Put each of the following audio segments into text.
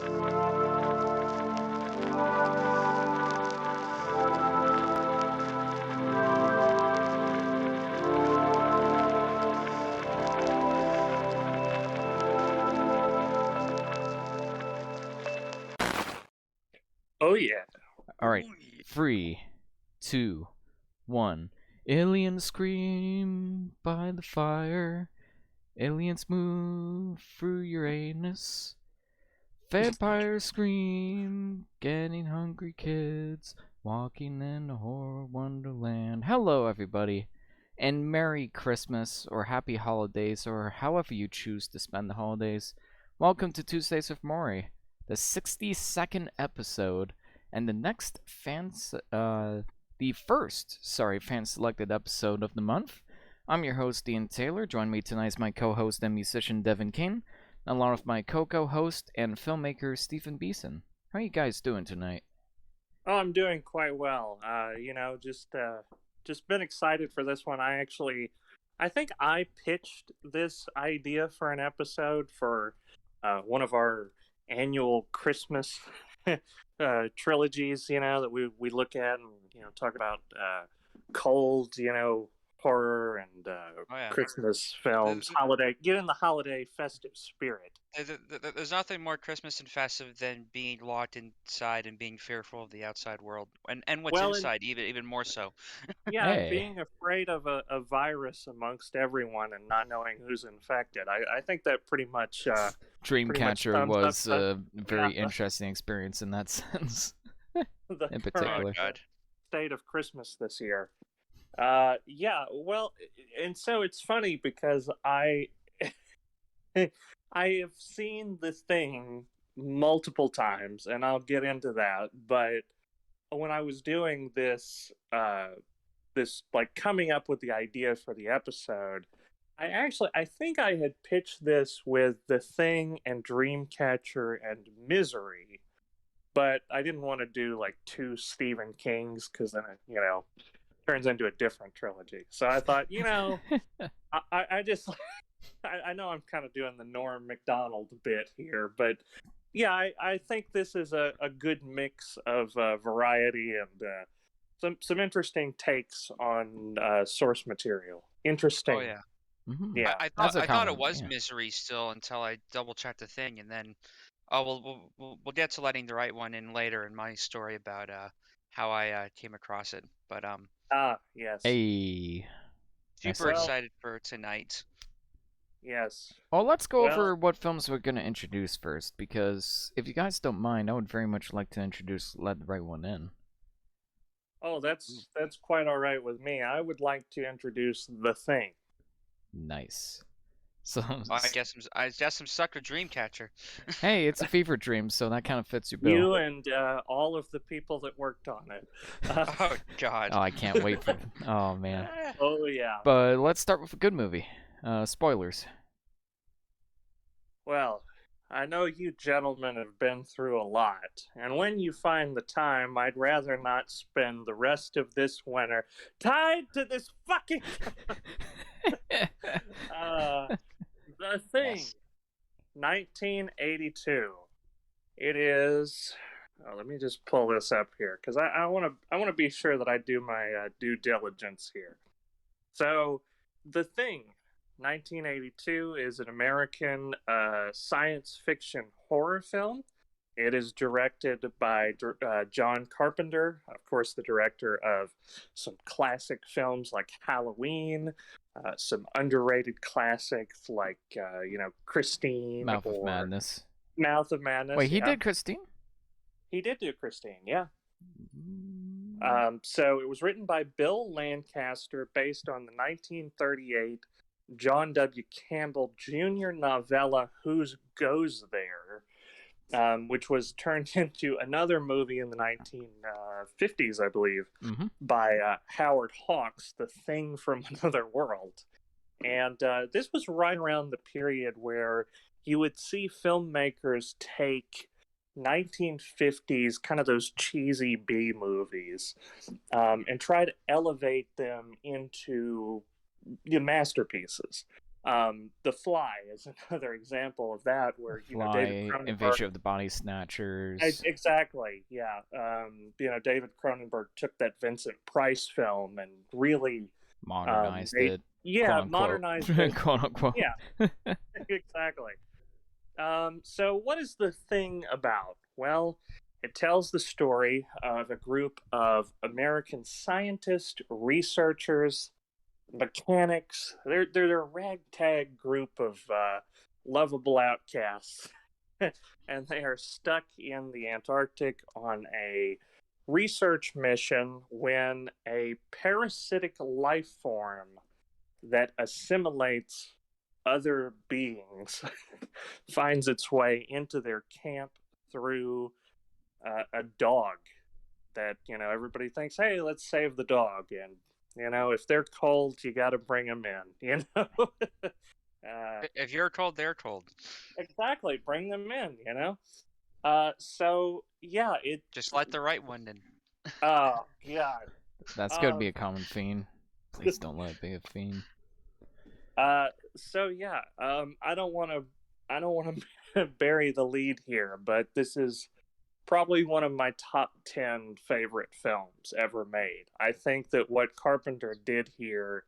Oh yeah. All right. 3, 2, 1. Aliens scream by the fire. Aliens move through Uranus. Vampires scream, getting hungry kids, walking in a horror wonderland. Hello, everybody, and Merry Christmas, or Happy Holidays, or however you choose to spend the holidays. Welcome to Tuesdays with Moire, the 62nd episode, and the next fan-selected episode of the month. I'm your host, Ian Taylor. Join me tonight is my co-host and musician, Devon King, along with my co-host and filmmaker, Stephen Beason. How are you guys doing tonight? Oh, I'm doing quite well. Just been excited for this one. I think I pitched this idea for an episode for one of our annual Christmas trilogies. That we look at and talk about cold, horror and Christmas films, get in the holiday festive spirit. There's nothing more Christmas and festive than being locked inside and being fearful of the outside world, and what's inside, even more so. Yeah, hey. Being afraid of a virus amongst everyone and not knowing who's infected. I think that pretty much Dreamcatcher was a very interesting experience in that sense. In particular, state of Christmas this year. Well, and so it's funny because I have seen this thing multiple times, and I'll get into that. But when I was doing this like coming up with the idea for the episode, I think I had pitched this with The Thing and Dreamcatcher and Misery, but I didn't want to do like two Stephen Kings because then it, turns into a different trilogy. So I thought, I just I know I'm kind of doing the Norm Macdonald bit here, but yeah, I think this is a good mix of variety and some interesting takes on source material. Interesting. Oh yeah. Mm-hmm. Yeah. I thought it was Misery still until I double checked the thing, and then we'll get to letting the right one in later in my story about how I came across it. But yes. Hey. Super excited for tonight. Yes. Well, let's go over what films we're going to introduce first, because if you guys don't mind, I would very much like to let the right one in. Oh, that's quite all right with me. I would like to introduce The Thing. Nice. So I guess I'm stuck with Dreamcatcher. Hey, it's a fever dream, so that kind of fits your bill. You and all of the people that worked on it. Oh God! Oh, I can't wait for. Oh man. Oh yeah. But let's start with a good movie. Spoilers. Well, I know you gentlemen have been through a lot, and when you find the time, I'd rather not spend the rest of this winter tied to this fucking. The Thing, yes. 1982. It is. Oh, let me just pull this up here because I want to be sure that I do my due diligence here. So, The Thing, 1982, is an American science fiction horror film. It is directed by John Carpenter, of course, the director of some classic films like Halloween, some underrated classics like, Christine. Mouth of Madness. Mouth of Madness. Wait, he did Christine? He did do Christine, yeah. So it was written by Bill Lancaster based on the 1938 John W. Campbell Jr. novella Whose Goes There? Which was turned into another movie in the 1950s, I believe, by Howard Hawks, The Thing from Another World. And this was right around the period where you would see filmmakers take 1950s, kind of those cheesy B movies, and try to elevate them into masterpieces. The Fly is another example of that, The where David Fly, Cronenberg. Invasion of the Body Snatchers. Exactly, yeah. David Cronenberg took that Vincent Price film and really Modernized they it, yeah quote unquote, modernized it. quote unquote. Yeah, exactly. So what is the thing about? Well, it tells the story of a group of American scientists, researchers, mechanics. They're a ragtag group of lovable outcasts, and they are stuck in the Antarctic on a research mission when a parasitic life form that assimilates other beings finds its way into their camp through a dog that everybody thinks, hey, let's save the dog, and if they're cold, you got to bring them in. If you're cold, they're cold. Exactly, bring them in. So yeah, it. Just let the right one in. Oh God. That's gonna be a common theme. Please don't let it be a theme. So yeah, I don't want to bury the lead here, but this is probably one of my top 10 favorite films ever made. I think that what Carpenter did here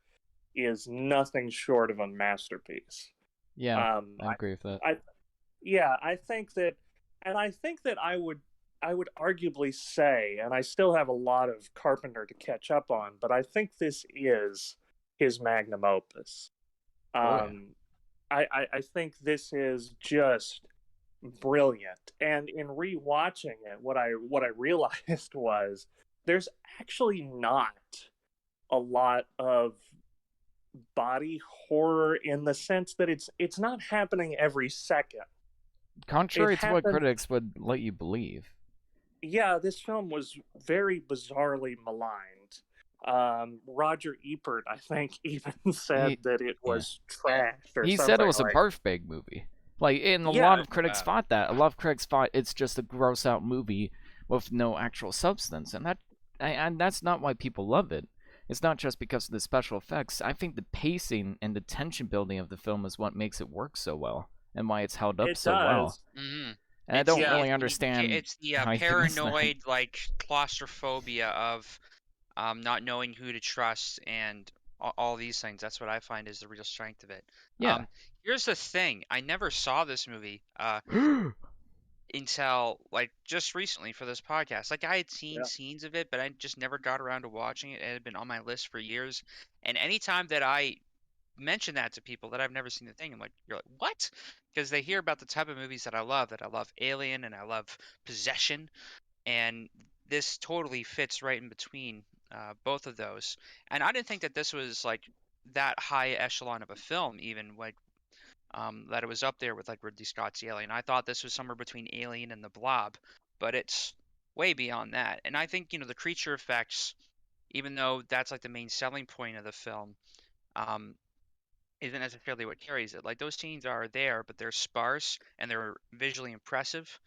is nothing short of a masterpiece. Yeah, I agree with that. I think that, and I think that I would arguably say, and I still have a lot of Carpenter to catch up on, but I think this is his magnum opus. Yeah. I think this is just brilliant. And in rewatching it, what I realized was there's actually not a lot of body horror in the sense that it's not happening every second. Contrary to what critics would let you believe. Yeah, this film was very bizarrely maligned. Roger Ebert, I think, even said that it was trash. He said it was a birth bag movie. And a lot of critics fought that. A lot of critics fought it's just a gross out movie with no actual substance, and that's not why people love it. It's not just because of the special effects. I think the pacing and the tension building of the film is what makes it work so well, and why it's held up so well. Mm-hmm. And I don't really understand. It's the paranoid, claustrophobia of not knowing who to trust and all these things. That's what I find is the real strength of it. Yeah. Here's the thing. I never saw this movie until just recently for this podcast. I had seen scenes of it, but I just never got around to watching it. It had been on my list for years. And anytime that I mention that to people that I've never seen the thing, you're like, what? Because they hear about the type of movies that I love Alien and I love Possession, and this totally fits right in between both of those. And I didn't think that this was that high echelon of a film, even that it was up there with Ridley Scott's Alien. I thought this was somewhere between Alien and The Blob, but it's way beyond that. And I think the creature effects, even though that's the main selling point of the film, isn't necessarily what carries it. Those scenes are there, but they're sparse and they're visually impressive,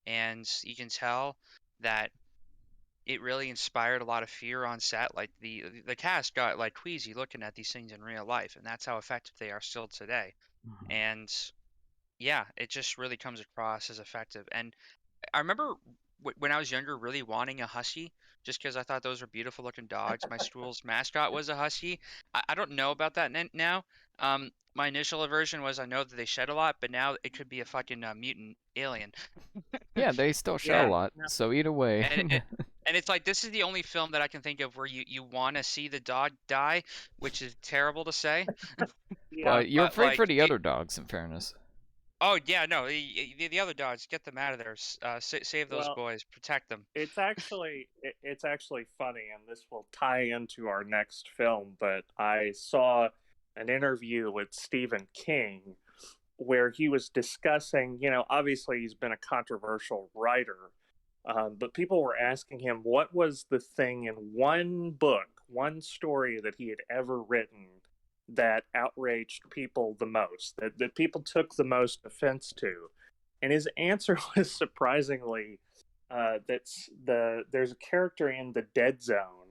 and you can tell that it really inspired a lot of fear on set. The cast got queasy looking at these things in real life, and that's how effective they are still today. Mm-hmm. And yeah, it just really comes across as effective. And I remember when I was younger really wanting a husky, just because I thought those were beautiful looking dogs. My school's mascot was a husky. I don't know about that now. My initial aversion was I know that they shed a lot, but now it could be a fucking mutant alien. Yeah, they still shed a lot. So either way. And it's this is the only film that I can think of where you want to see the dog die, which is terrible to say. But you're afraid for the other dogs, in fairness. Oh yeah, no, the other dogs, get them out of there. Save those boys, protect them. It's actually funny, and this will tie into our next film. But I saw an interview with Stephen King where he was discussing, obviously he's been a controversial writer, but people were asking him what was the thing in one book, one story that he had ever written that outraged people the most, that people took the most offense to. And his answer was surprisingly there's a character in The Dead Zone,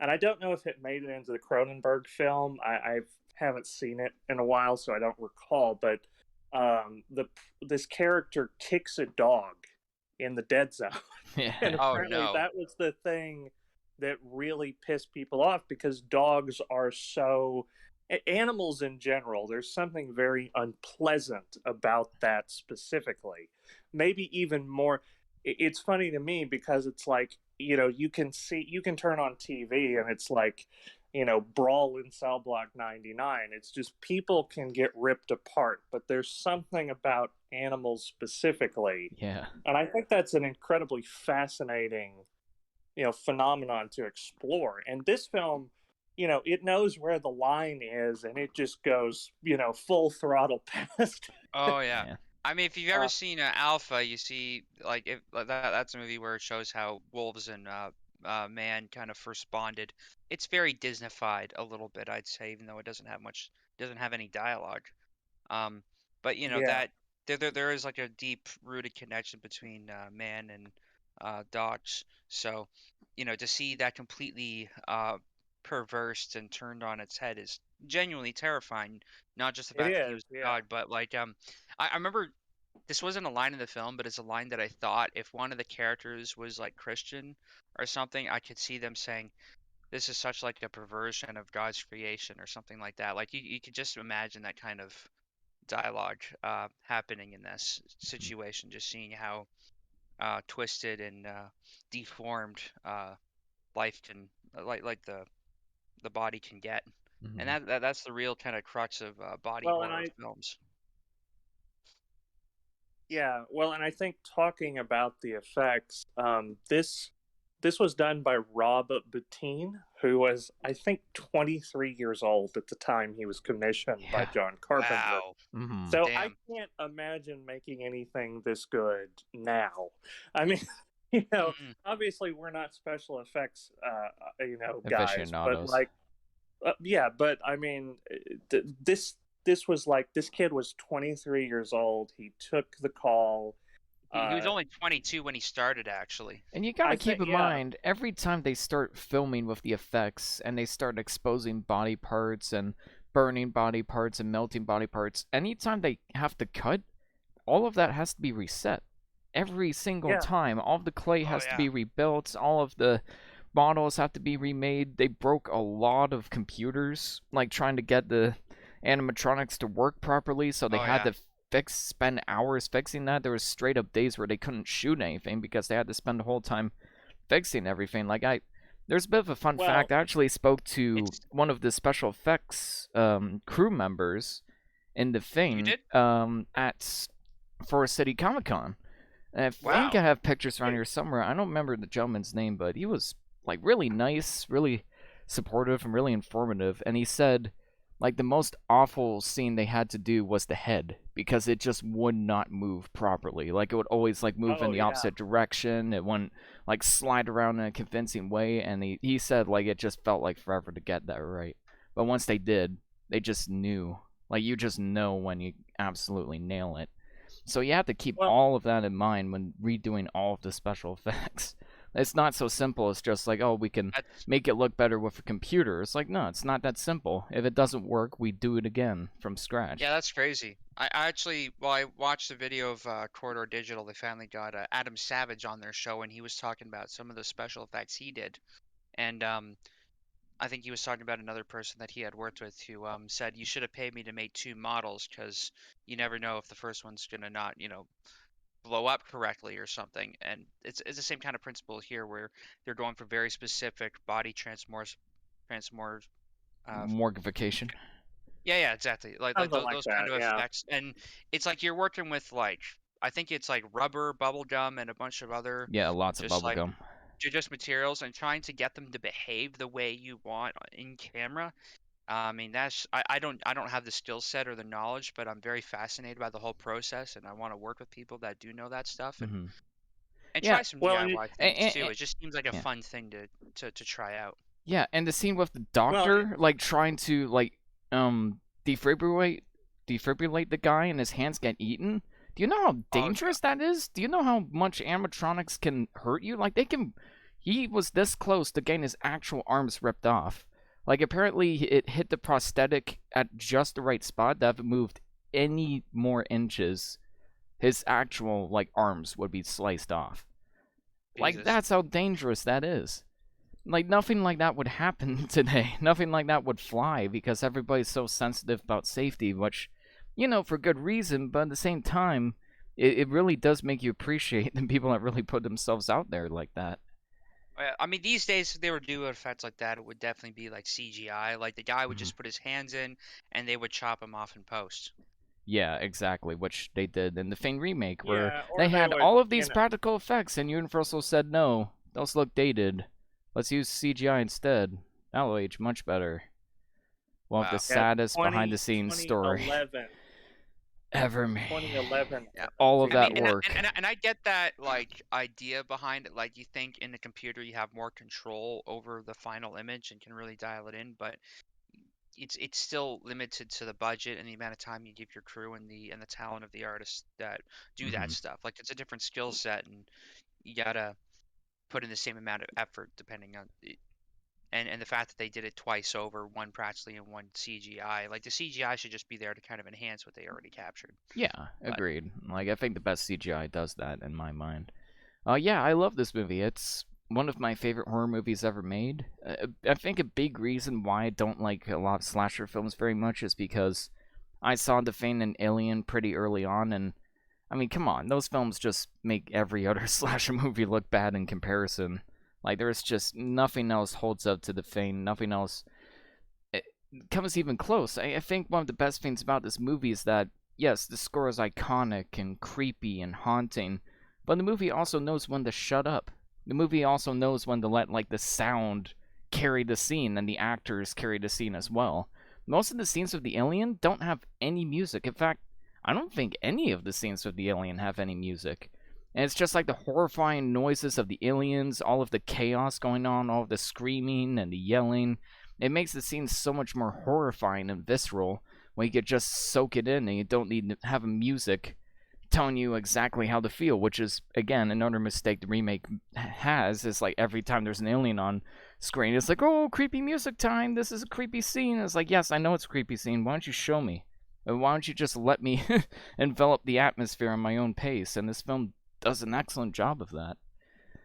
and I don't know if it made it into the Cronenberg film. I've haven't seen it in a while, so I don't recall. But this character kicks a dog in the dead zone, Yeah. and Oh, apparently no. that was the thing that really pissed people off, because dogs are so, animals in general, there's something very unpleasant about that specifically. Maybe even more. It's funny to me because it's like, you can turn on TV and it's like, brawl in cell block 99. It's just people can get ripped apart, but there's something about animals specifically. Yeah. And I think that's an incredibly fascinating, phenomenon to explore. And this film, it knows where the line is, and it just goes, full throttle past. Oh yeah. Yeah. I mean, if you've ever seen Alpha, you see like if that's a movie where it shows how wolves and man kind of first bonded. It's very Disneyfied a little bit, I'd say, even though it doesn't have any dialogue. Um, but Yeah, that there is like a deep rooted connection between man and dogs. So to see that completely perversed and turned on its head is genuinely terrifying. Not just the it fact that he is. was a Yeah. dog, but like I remember this wasn't a line in the film, but it's a line that I thought if one of the characters was like Christian or something, I could see them saying, "This is such like a perversion of God's creation" or something like that. Like you could just imagine that kind of dialogue happening in this situation, just seeing how twisted and deformed life can like the body can get. And Mhm. that's the real kind of crux of body Well, and horror I films. Yeah, well, and I think talking about the effects, this was done by Rob Bottin, who was, I think, 23 years old at the time he was commissioned by Yeah. John Carpenter. Wow. Mhm. So I Damn. can't imagine making anything this good now. I mean, Mm. obviously we're not special effects, guys, but Aficionados. like, yeah, but I mean, this was like, this kid was 23 years old. He took the call. He was Uh, only 22 when he started, actually. And you gotta I keep think, in yeah, mind, every time they start filming with the effects and they start exposing body parts and burning body parts and melting body parts, anytime they have to cut, all of that has to be reset. Every single yeah, time. All of the clay Oh has to yeah. be rebuilt, all of the models have to be remade. They broke a lot of computers, like trying to get the animatronics to work properly, so they Oh had yeah. to spend hours fixing that. There was straight up days where they couldn't shoot anything because they had to spend the whole time fixing everything. There's a bit of a fun well, fact. I actually spoke to It's one of the special effects crew members in the You thing did? at Forest City Comic Con. And I think Wow. I have pictures around here somewhere. I don't remember the gentleman's name, but he was like really nice, really supportive, and really informative. And he said, like, the most awful scene they had to do was the head because it just would not move properly. Like, it would always like move in oh the yeah, opposite direction. It wouldn't like slide around in a convincing way. And he said like it just felt like forever to get that right. But once they did, they just knew. Like, you just know when you absolutely nail it. So you have to keep well, all of that in mind when redoing all of the special effects. It's not so simple as just like, oh, we can That's make it look better with a computer. It's like, no, it's not that simple. If it doesn't work, we do it again from Yeah, scratch. that's crazy. I actually, well, I watched the video of Corridor Digital. They finally got Adam Savage on their show, and he was talking about some of the special effects he did. And I think he was talking about another person that he had worked with who said, "You should have paid me to make two models because you never know if the first one's gonna not, blow up correctly or something." And it's the same kind of principle here where they're going for very specific body transmors. Morgification. Yeah, exactly. Like something like those kind that. of Yeah, effects, and it's like you're working with like I think it's like rubber, bubble gum, and a bunch of other Yeah, lots of just bubble like gum. just materials, and trying to get them to behave the way you want in camera. I mean, I don't have the skill set or the knowledge, but I'm very fascinated by the whole process, and I want to work with people that do know that stuff and Hmm. and Yeah, try some well, and it, DIY things too. and, It just seems like a yeah, fun thing to try out. yeah, and the scene with the well, doctor like trying to like defibrillate the guy and his hands get eaten. Do you know how Oh, dangerous that is? Do you know how much animatronics can hurt you? Like, they can. He was this close to getting his actual arms ripped off. Like, apparently it hit the prosthetic at just the right spot that if it moved any more inches, his actual, like, arms would be sliced off. Like, Jesus. that's how dangerous that is. Like, nothing like that would happen today. Nothing like that would fly because everybody's so sensitive about safety, which, you know, for good reason, but at the same time, it really does make you appreciate the people that really put themselves out there like that. I mean, these days, if they were to do effects like that, it would definitely be like CGI. Like the guy would just put his hands in, and they would chop him off in post. Yeah, exactly, which they did in the Thing remake, where Yeah, or they they had would, all of you these know, practical effects, and Universal said, no, those look dated. Let's use CGI instead. That'll age much better. We'll have the Wow. saddest behind-the-scenes story 2011. ever made. 2011. Yeah. All of I that mean, work. and I get that like idea behind it. Like you think in the computer you have more control over the final image and can really dial it in, but it's still limited to the budget and the amount of time you give your crew and the talent of the artists that do that stuff. Like it's a different skill set, and you gotta put in the same amount of effort depending on it. And the fact that they did it twice over, one practically and one CGI. Like the CGI should just be there to kind of enhance what they already captured. Yeah, But agreed. Like, I think the best CGI does that in my mind. Yeah, I love this movie. It's one of my favorite horror movies ever made. I think a big reason why I don't like a lot of slasher films very much is because I saw The Thing and Alien pretty early on, and I mean, come on, those films just make every other slasher movie look bad in comparison. Like, there's just nothing else holds up to The Thing, nothing else comes even close. I think one of the best things about this movie is that, yes, the score is iconic and creepy and haunting, but the movie also knows when to shut up. The movie also knows when to let, like, the sound carry the scene and the actors carry the scene as well. Most of the scenes of the alien don't have any music. In fact, I don't think any of the scenes of the alien have any music. And it's just like the horrifying noises of the aliens, all of the chaos going on, all of the screaming and the yelling. It makes the scene so much more horrifying and visceral when you could just soak it in and you don't need to have a music telling you exactly how to feel, which is, again, another mistake the remake has, is like every time there's an alien on screen, it's like, oh, creepy music time, this is a creepy scene. It's like, yes, I know it's a creepy scene, why don't you show me? Why don't you just let me envelop the atmosphere on my own pace? And this film does an excellent job of that.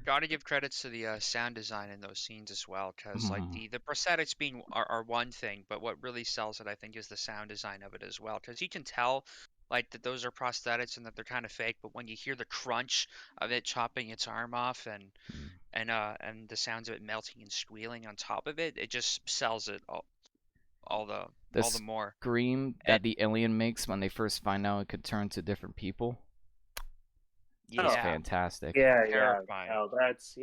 gotta give credits to the sound design in those scenes as well, because like the prosthetics being are one thing, but what really sells it, I think, is the sound design of it as well, because you can tell like that those are prosthetics and that they're kind of fake, but when you hear the crunch of it chopping its arm off and the sounds of it melting and squealing on top of it, it just sells it all the more. Scream that the alien makes when they first find out it could turn to different people. It's Yeah, fantastic. Yeah, terrifying. No, that's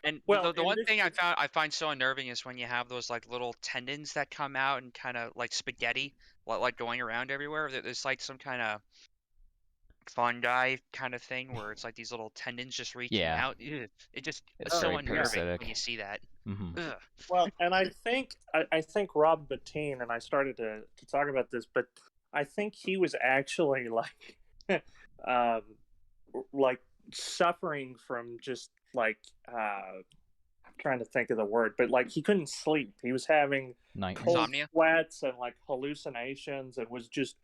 And Well, the and one this thing is I find so unnerving is when you have those like little tendons that come out and kind of like spaghetti, like going around everywhere. There's like some kind of fungi kind of thing where it's like these little tendons just reaching Yeah, out. Ew, it just it's it's so very unnerving parasitic. when you see that. Mm-hmm. Ugh. well, and I think Rob Bottin, and I started to talk about this, but I think he was actually um, like suffering from just I'm trying to think of the word, but like he couldn't sleep. He was having Nightmares. cold Insomnia. sweats and like hallucinations, and was just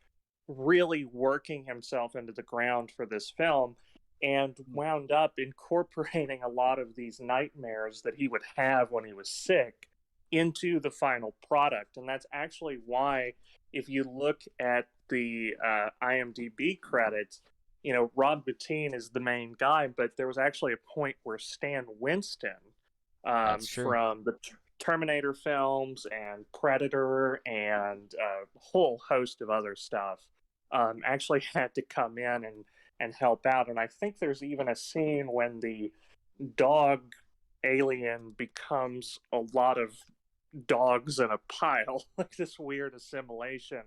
really working himself into the ground for this film, and wound up incorporating a lot of these nightmares that he would have when he was sick into the final product. And that's actually why, if you look at the IMDb credits, Rob Bottin is the main guy, but there was actually a point where Stan Winston, That's true. from the Terminator films and Predator and a whole host of other stuff, actually had to come in and help out. And I think there's even a scene when the dog alien becomes a lot of dogs in a pile, like this weird assimilation.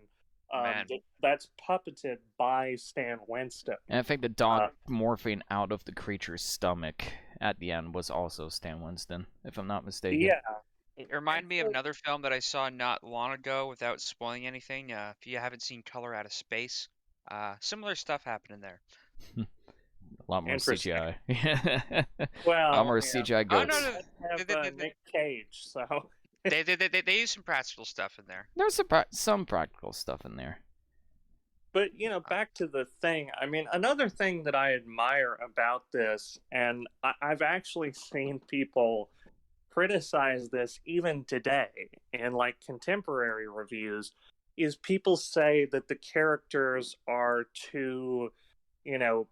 Man. That's puppeted by Stan Winston. And I think the dog morphing out of the creature's stomach at the end was also Stan Winston, if I'm not mistaken. Yeah. It reminded me of another film that I saw not long ago without spoiling anything. If you haven't seen Color Out of Space, similar stuff happened in there. A lot more Interesting. CGI. Well, a lot more yeah. CGI Oh, goats. no, Have Nick Cage, so They use some practical stuff in there. There's some practical stuff in there. But, back to the thing. I mean, another thing that I admire about this, and I've actually seen people criticize this even today in like contemporary reviews, is people say that the characters are too,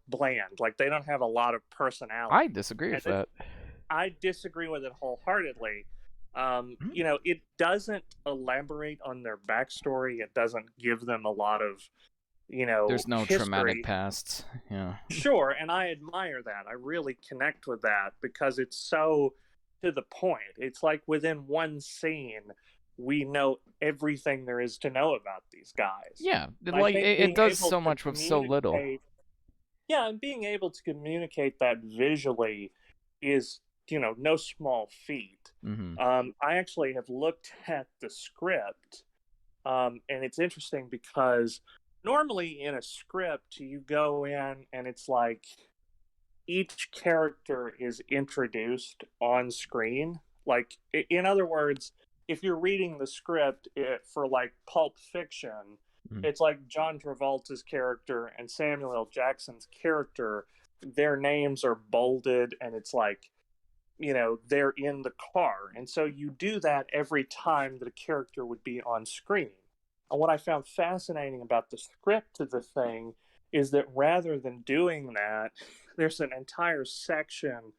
bland. Like they don't have a lot of personality. I disagree with that. I disagree with it wholeheartedly. It doesn't elaborate on their backstory. It doesn't give them a lot of, there's no history. Traumatic past. Yeah. Sure, and I admire that. I really connect with that because it's so to the point. It's like within one scene, we know everything there is to know about these guys. Yeah, like it does so much with so little. Yeah, and being able to communicate that visually is, no small feat. Mm-hmm. I actually have looked at the script, and it's interesting because normally in a script, you go in and it's like each character is introduced on screen. Like, in other words, if you're reading the script for like Pulp Fiction, it's like John Travolta's character and Samuel L. Jackson's character, their names are bolded and it's like, they're in the car. And so you do that every time that a character would be on screen. And what I found fascinating about the script of the thing is that rather than doing that, there's an entire section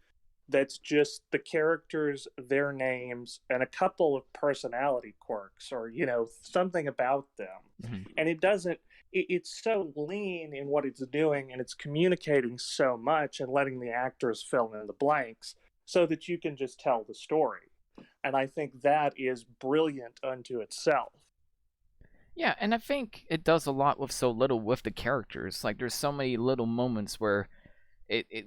that's just the characters, their names, and a couple of personality quirks or, something about them. And it's so lean in what it's doing, and it's communicating so much and letting the actors fill in the blanks so that you can just tell the story. And I think that is brilliant unto itself. Yeah, and I think it does a lot with so little with the characters. Like, there's so many little moments where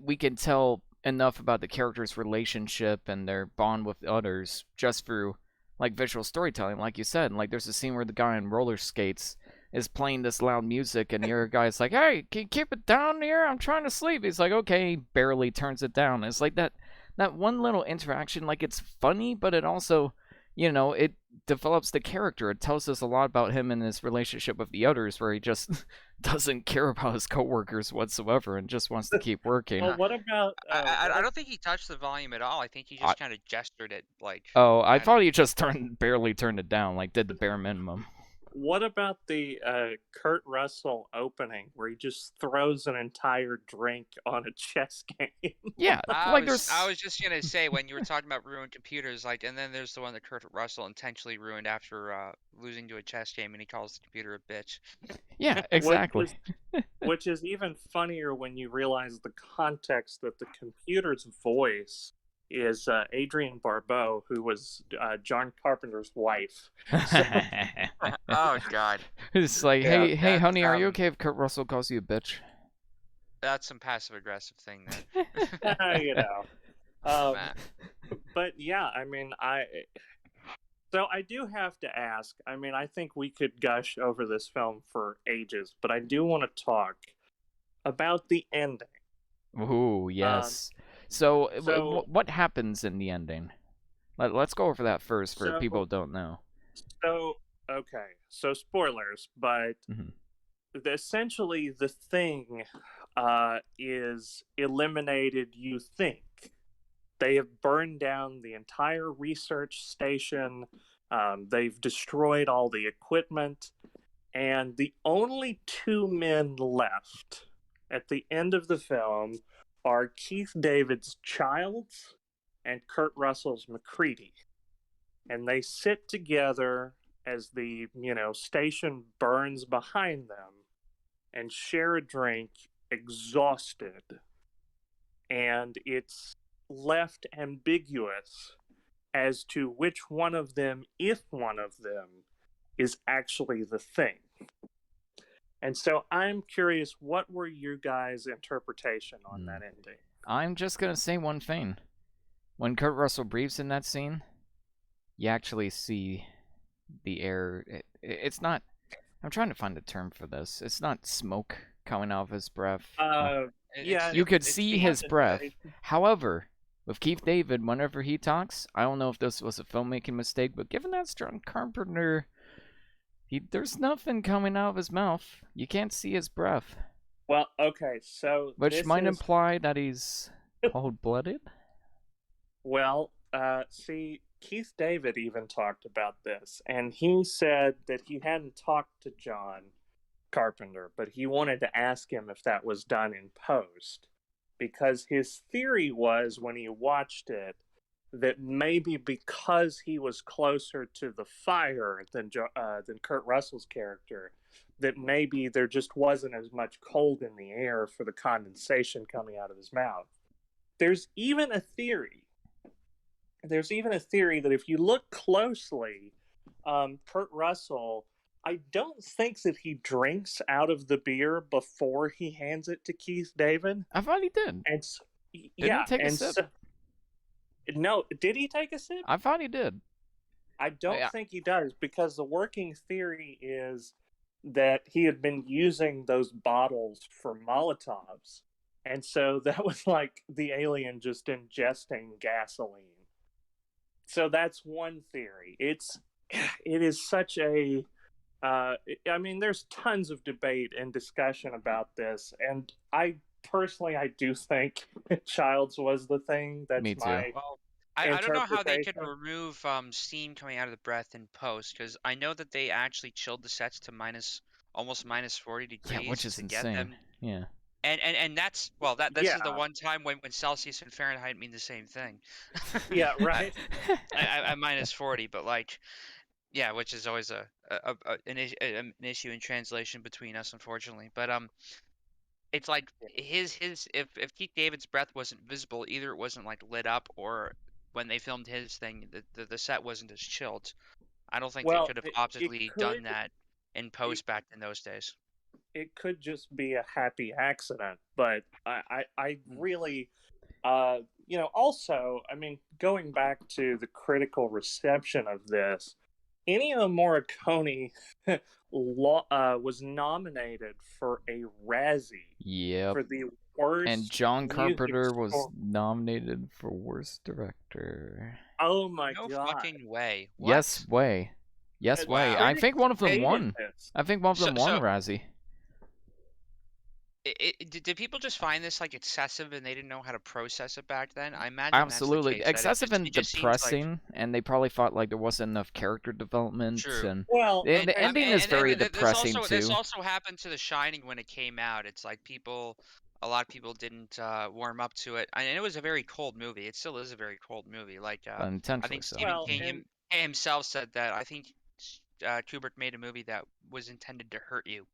we can tell enough about the characters' relationship and their bond with others just through, like, visual storytelling, like you said. Like, there's a scene where the guy on roller skates is playing this loud music, and your guy's like, "Hey, can you keep it down here? I'm trying to sleep." He's like, "Okay," he barely turns it down. It's like that one little interaction, like, it's funny, but it also, it develops the character. It tells us a lot about him and his relationship with the others, where he just doesn't care about his coworkers whatsoever and just wants to keep working. Well, what about... I don't think he touched the volume at all. I think he just kind of gestured it, like... Oh, I thought he just barely turned it down, like did the bare minimum. What about the Kurt Russell opening where he just throws an entire drink on a chess game? Yeah, I was just gonna say, when you were talking about ruined computers, like, and then there's the one that Kurt Russell intentionally ruined after losing to a chess game, and he calls the computer a bitch. Yeah, exactly. Which is even funnier when you realize the context that the computer's voice is Adrienne Barbeau, who was John Carpenter's wife. Oh God! It's like, hey, honey, are you okay if Kurt Russell calls you a bitch? That's some passive aggressive thing there. But yeah, I mean, so I do have to ask. I mean, I think we could gush over this film for ages, but I do want to talk about the ending. Ooh, yes. So what happens in the ending? Let's go over that first for people who don't know. So, okay. So, spoilers, but essentially the thing is eliminated, you think. They have burned down the entire research station. They've destroyed all the equipment. And the only two men left at the end of the film are Keith David's Childs and Kurt Russell's McCready. And they sit together as the, station burns behind them and share a drink, exhausted. And it's left ambiguous as to which one of them, if one of them, is actually the thing. And so I'm curious, what were your guys' interpretation on that ending? I'm just going to say one thing. When Kurt Russell breathes in that scene, you actually see the air. It's not... I'm trying to find a term for this. It's not smoke coming out of his breath. Yeah. You could see his breath. However, with Keith David, whenever he talks, I don't know if this was a filmmaking mistake, but given that's John Carpenter, there's nothing coming out of his mouth. You can't see his breath. Well, okay, so which might imply that he's cold-blooded. Well, see, Keith David even talked about this, and he said that he hadn't talked to John Carpenter, but he wanted to ask him if that was done in post, because his theory was, when he watched it, that maybe because he was closer to the fire than Kurt Russell's character, that maybe there just wasn't as much cold in the air for the condensation coming out of his mouth. There's even a theory that if you look closely, Kurt Russell, I don't think that he drinks out of the beer before he hands it to Keith David. I thought he did. And Didn't he take a sip? No, did he take a sip? I thought he did. I don't think he does, because the working theory is that he had been using those bottles for Molotovs. And so that was like the alien just ingesting gasoline. So that's one theory. It is such a... I mean, there's tons of debate and discussion about this, and I do think Childs was the thing. That's Me too. Well, I don't know how they could remove steam coming out of the breath in post, because I know that they actually chilled the sets to almost minus 40 degrees. Yeah, which is to insane. Get them. Yeah. And that's, well, this is the one time when Celsius and Fahrenheit mean the same thing. Yeah, right. I minus 40, but like, yeah, which is always an issue in translation between us, unfortunately. But it's like if Keith David's breath wasn't visible, either it wasn't like lit up, or when they filmed his thing, the set wasn't as chilled. I don't think they could have optically done that in post back in those days. It could just be a happy accident, but I really, also, I mean, going back to the critical reception of this, Ennio Morricone was nominated for a Razzie for the worst. And John Carpenter was nominated for worst director. Oh my god! No fucking way! What? Yes way. Yes way. I think one of them won. I think one of them won Razzie. Did people just find this like excessive and they didn't know how to process it back then? I imagine absolutely that's the case, excessive and depressing, and they probably thought like there wasn't enough character development. True. And the ending is very depressing too. This also happened to The Shining when it came out. It's like a lot of people didn't warm up to it, and it was a very cold movie. It still is a very cold movie. Like I think Stephen King himself said that. I think Kubrick made a movie that was intended to hurt you.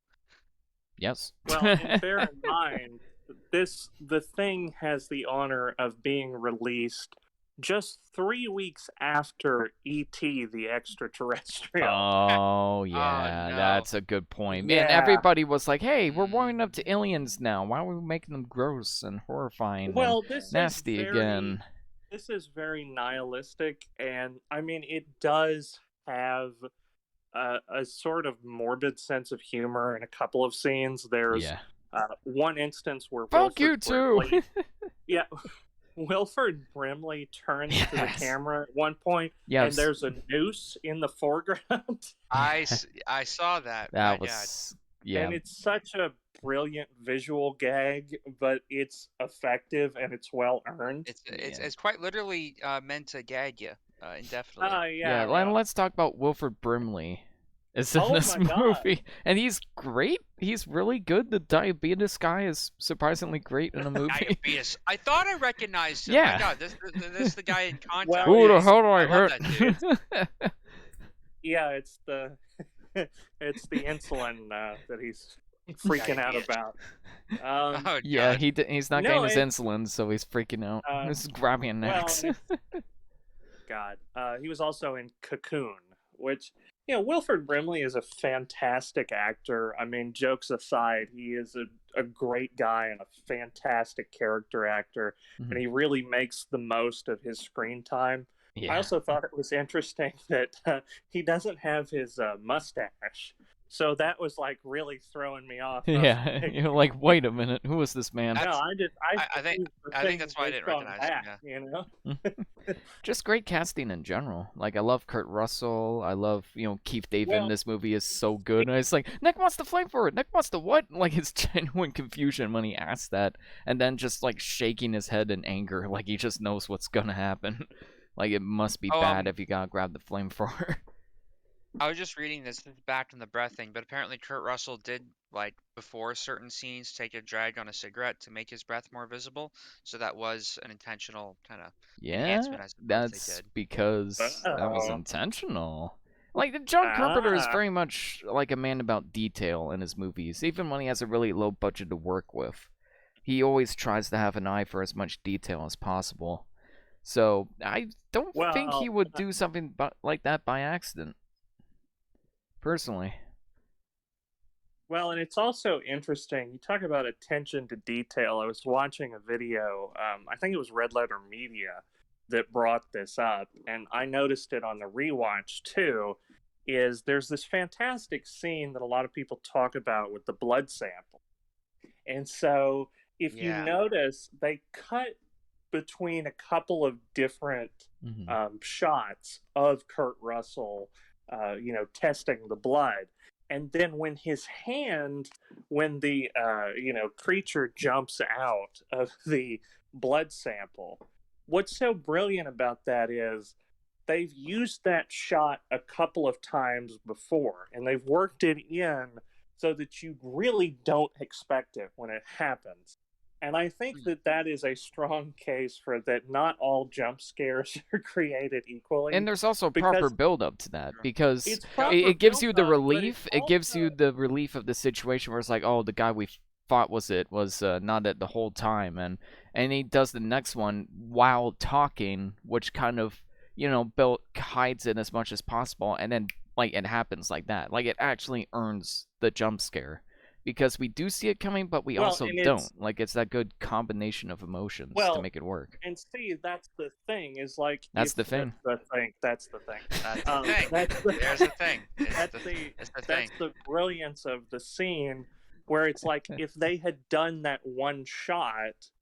Yes. Well, and bear in mind, the thing has the honor of being released just 3 weeks after E.T. the Extraterrestrial. Oh, yeah, that's a good point. Man, everybody was like, hey, we're warming up to aliens now. Why are we making them gross and horrifying and nasty again? This is very nihilistic, and, I mean, it does have a sort of morbid sense of humor in a couple of scenes. There's one instance where Wilford Brimley turns to the camera at one point, and there's a noose in the foreground. I saw that. That was and it's such a brilliant visual gag, but it's effective and it's well earned. It's quite literally meant to gag you. Indefinitely. Let's talk about Wilford Brimley. Is in this movie, and he's great. He's really good. The diabetes guy is surprisingly great in a movie. Diabetes. I thought I recognized him. Yeah. My God, this is the guy in Contact. Who the hell do I hurt? Yeah, it's the insulin that he's freaking out about. He's not getting his insulin, so he's freaking out. He's grabbing an axe. God, he was also in Cocoon, which. Wilford Brimley is a fantastic actor. I mean, jokes aside, he is a great guy and a fantastic character actor, and he really makes the most of his screen time. Yeah. I also thought it was interesting that he doesn't have his mustache. So that was like really throwing me off. Yeah, Like, you're like, wait a minute, who is this man? no, I think I think that's why I didn't recognize him. Yeah. You know. Just great casting in general. Like, I love Kurt Russell. I love, Keith David in Well, this movie is so good. And it's like, Nick wants to flame for it. Nick wants to what? Like, his genuine confusion when he asks that. And then just, like, shaking his head in anger. Like, he just knows what's gonna happen. Like, it must be bad if you gotta grab the flamethrower. I was just reading this back from the breath thing, but apparently Kurt Russell did, like, before certain scenes, take a drag on a cigarette to make his breath more visible. So that was an intentional kind of enhancement, I suppose they that's did. because that was Uh-oh. intentional. Like, John Carpenter is Ah. very much like a man about detail in his movies, even when he has a really low budget to work with. He always tries to have an eye for as much detail as possible. So I don't think he Well, would do something like that by accident. Personally. well, and it's also interesting. You talk about attention to detail. I was watching a video. I think it was Red Letter Media that brought this up, and I noticed it on the rewatch too. Is there's this fantastic scene that a lot of people talk about with the blood sample, and so if you Yeah. notice, they cut between a couple of different shots of Kurt Russell, testing the blood. And then when when the creature jumps out of the blood sample, what's so brilliant about that is they've used that shot a couple of times before, and they've worked it in so that you really don't expect it when it happens. And I think that is a strong case for that not all jump scares are created equally. And there's also proper build up to that, because it gives you the relief. It gives you the relief of the situation where it's like, oh, the guy we thought was not it the whole time, and he does the next one while talking, which kind of hides it as much as possible, and then like it happens like that. Like, it actually earns the jump scare. Because we do see it coming, but we also don't. Like, it's that good combination of emotions to make it work. And see, that's the thing. Is like that's the thing. That's the thing. There's the thing. That's the brilliance of the scene, where it's like if they had done that one shot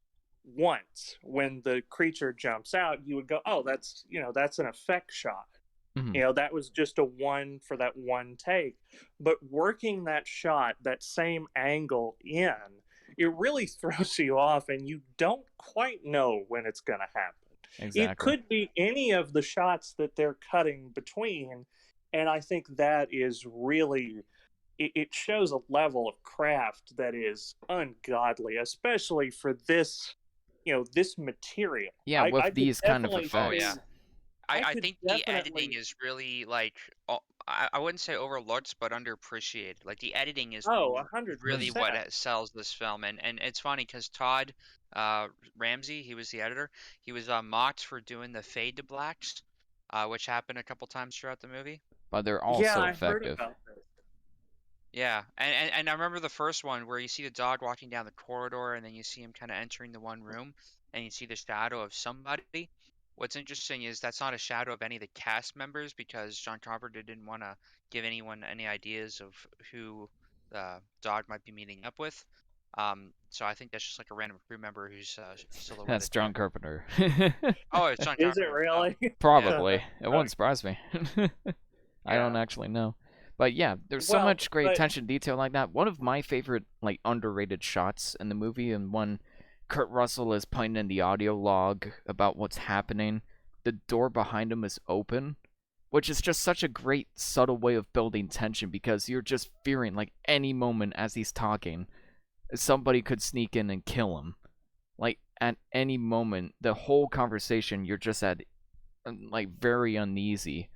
once when the creature jumps out, you would go, "Oh, that's an effect shot." That was just a one for that one take. But working that shot, that same angle in, it really throws you off, and you don't quite know when it's going to happen. Exactly. It could be any of the shots that they're cutting between, and I think that is really, it shows a level of craft that is ungodly, especially for this, this material. Yeah, with these kind of effects. Oh, yeah. I think the editing is really, like, I wouldn't say overlooked, but underappreciated. Like, the editing is 100%. really what sells this film. And it's funny because Todd Ramsey, he was the editor, he was mocked for doing the fade to blacks, which happened a couple times throughout the movie. But they're also effective. Heard about this. Yeah, and I remember the first one where you see the dog walking down the corridor, and then you see him kind of entering the one room, and you see the shadow of somebody. What's interesting is that's not a shadow of any of the cast members, because John Carpenter didn't want to give anyone any ideas of who the dog might be meeting up with. So I think that's just like a random crew member who's silhouetted. That's John Carpenter. Oh, it's John Carpenter. Is it really? Probably. It wouldn't surprise me. I don't actually know. But yeah, there's so much great attention to detail like that. One of my favorite, like, underrated shots in the movie, and one Kurt Russell is playing in the audio log about what's happening. The door behind him is open, which is just such a great, subtle way of building tension, because you're just fearing, like, any moment as he's talking, somebody could sneak in and kill him. Like, at any moment, the whole conversation, you're just very uneasy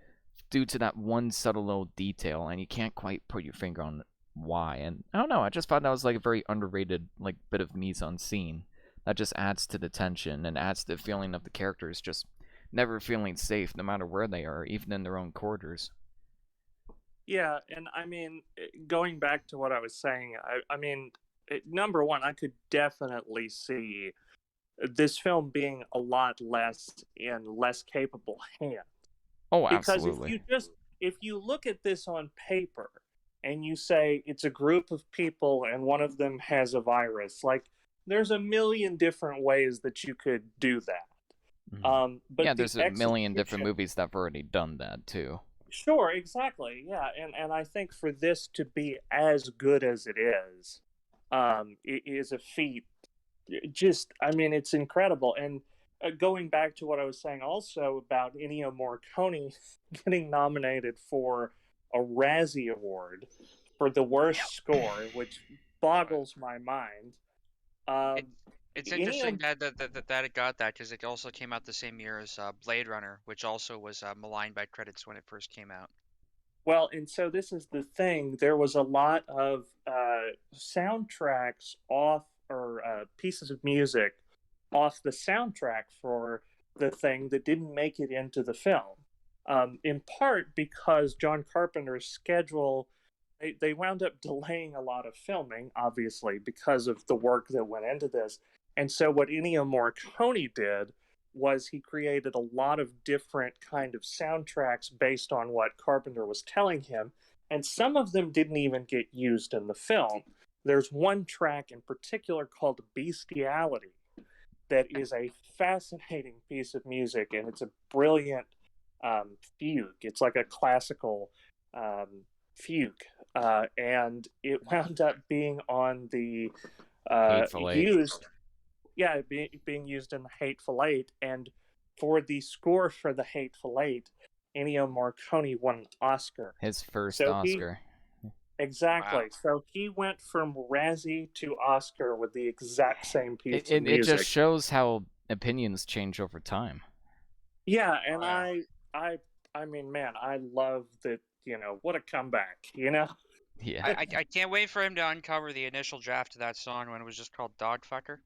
due to that one subtle little detail, and you can't quite put your finger on why. And I don't know, I just thought that was, like, a very underrated, like, bit of mise-en-scene. That just adds to the tension and adds to the feeling of the characters just never feeling safe no matter where they are, even in their own quarters. Yeah, and I mean, going back to what I was saying, I mean, number one, I could definitely see this film being a lot less in less capable hands. Oh, absolutely. Because if you look at this on paper, and you say it's a group of people and one of them has a virus. Like, there's a million different ways that you could do that. But yeah, the there's a million different execution, movies that have already done that too. sure, exactly, yeah, and I think for this to be as good as it is a feat. Just, I mean, it's incredible. And going back to what I was saying also about Ennio Morricone getting nominated for a Razzie Award for the worst score, which boggles my mind. It, Um, it's interesting Ennio, that it got that because it also came out the same year as Blade Runner, which also was maligned by critics when it first came out. well, and so this is the thing. There was a lot of soundtracks off, or pieces of music off the soundtrack for the thing that didn't make it into the film. In part because John Carpenter's schedule, they wound up delaying a lot of filming, obviously, because of the work that went into this. And so what Ennio Morricone did was he created a lot of different kind of soundtracks based on what Carpenter was telling him, and some of them didn't even get used in the film. There's one track in particular called Bestiality that is a fascinating piece of music, and it's a brilliant fugue. It's like a classical fugue, and it wound up being on the Hateful Eight. being used in the Hateful Eight, and for the score for the Hateful Eight, Ennio Morricone won an Oscar. His first So Oscar. Exactly. Wow. So he went from Razzie to Oscar with the exact same piece of It music. just shows how opinions change over time. Yeah, and Oh, yeah. I mean, man, I love that. What a comeback. Yeah. I can't wait for him to uncover the initial draft of that song when it was just called Dogfucker.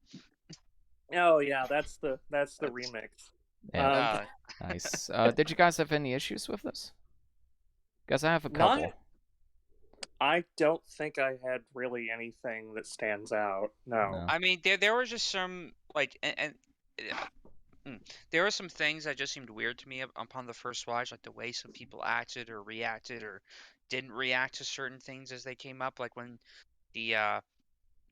Oh yeah, that's the That's remix. Yeah. Nice. Did you guys have any issues with this? Guess I have a Not. couple. I don't think I had really anything that stands out. No. I mean, there were just some like there were some things that just seemed weird to me upon the first watch, like the way some people acted or reacted or didn't react to certain things as they came up, like when the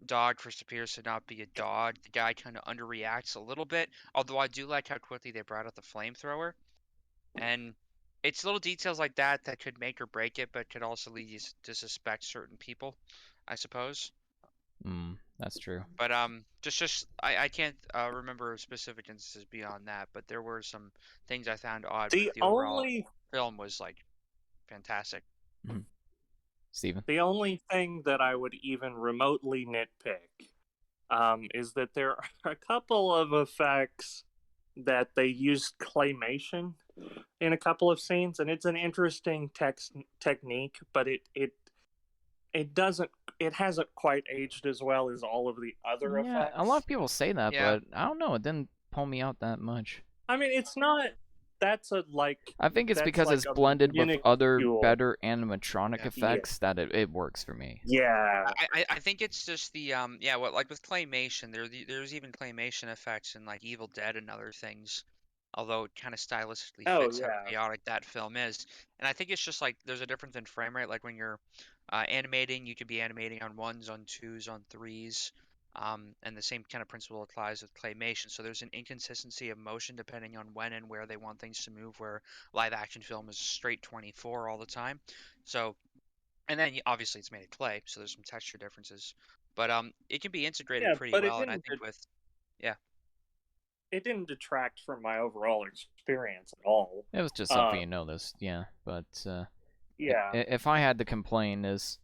dog first appears to not be a dog, the guy kind of underreacts a little bit. Although I do like how quickly they brought out the flamethrower, and it's little details like that that could make or break it, but could also lead you to suspect certain people, I suppose. That's true. But I can't remember specific instances beyond that, but there were some things I found odd, but The the overall only film was like fantastic. Steven? the only thing that I would even remotely nitpick is that there are a couple of effects that they used claymation in a couple of scenes, and it's an interesting technique, but it hasn't quite aged as well as all of the other Yeah, effects. a lot of people say that, Yeah. but I don't know. It didn't pull me out that much. I mean, it's not. That's a like. I think it's that's because like it's a blended with other minuscule- better animatronic Yeah. effects that it works for me. Yeah. I think it's just the what like with claymation there's even claymation effects in like Evil Dead and other things, although it kind of stylistically Oh fits how yeah. chaotic that film is. And I think it's just like there's a difference in frame rate. Like when you're animating, you could be animating on ones, on twos, on threes. And the same kind of principle applies with claymation. So there's an inconsistency of motion depending on when and where they want things to move, where live action film is straight 24 all the time. So, and then obviously it's made of clay, so there's some texture differences. But it can be integrated Yeah, pretty but well, and I think with it didn't detract from my overall experience at all. It was just something you noticed, yeah. But Yeah. if I had to complain, is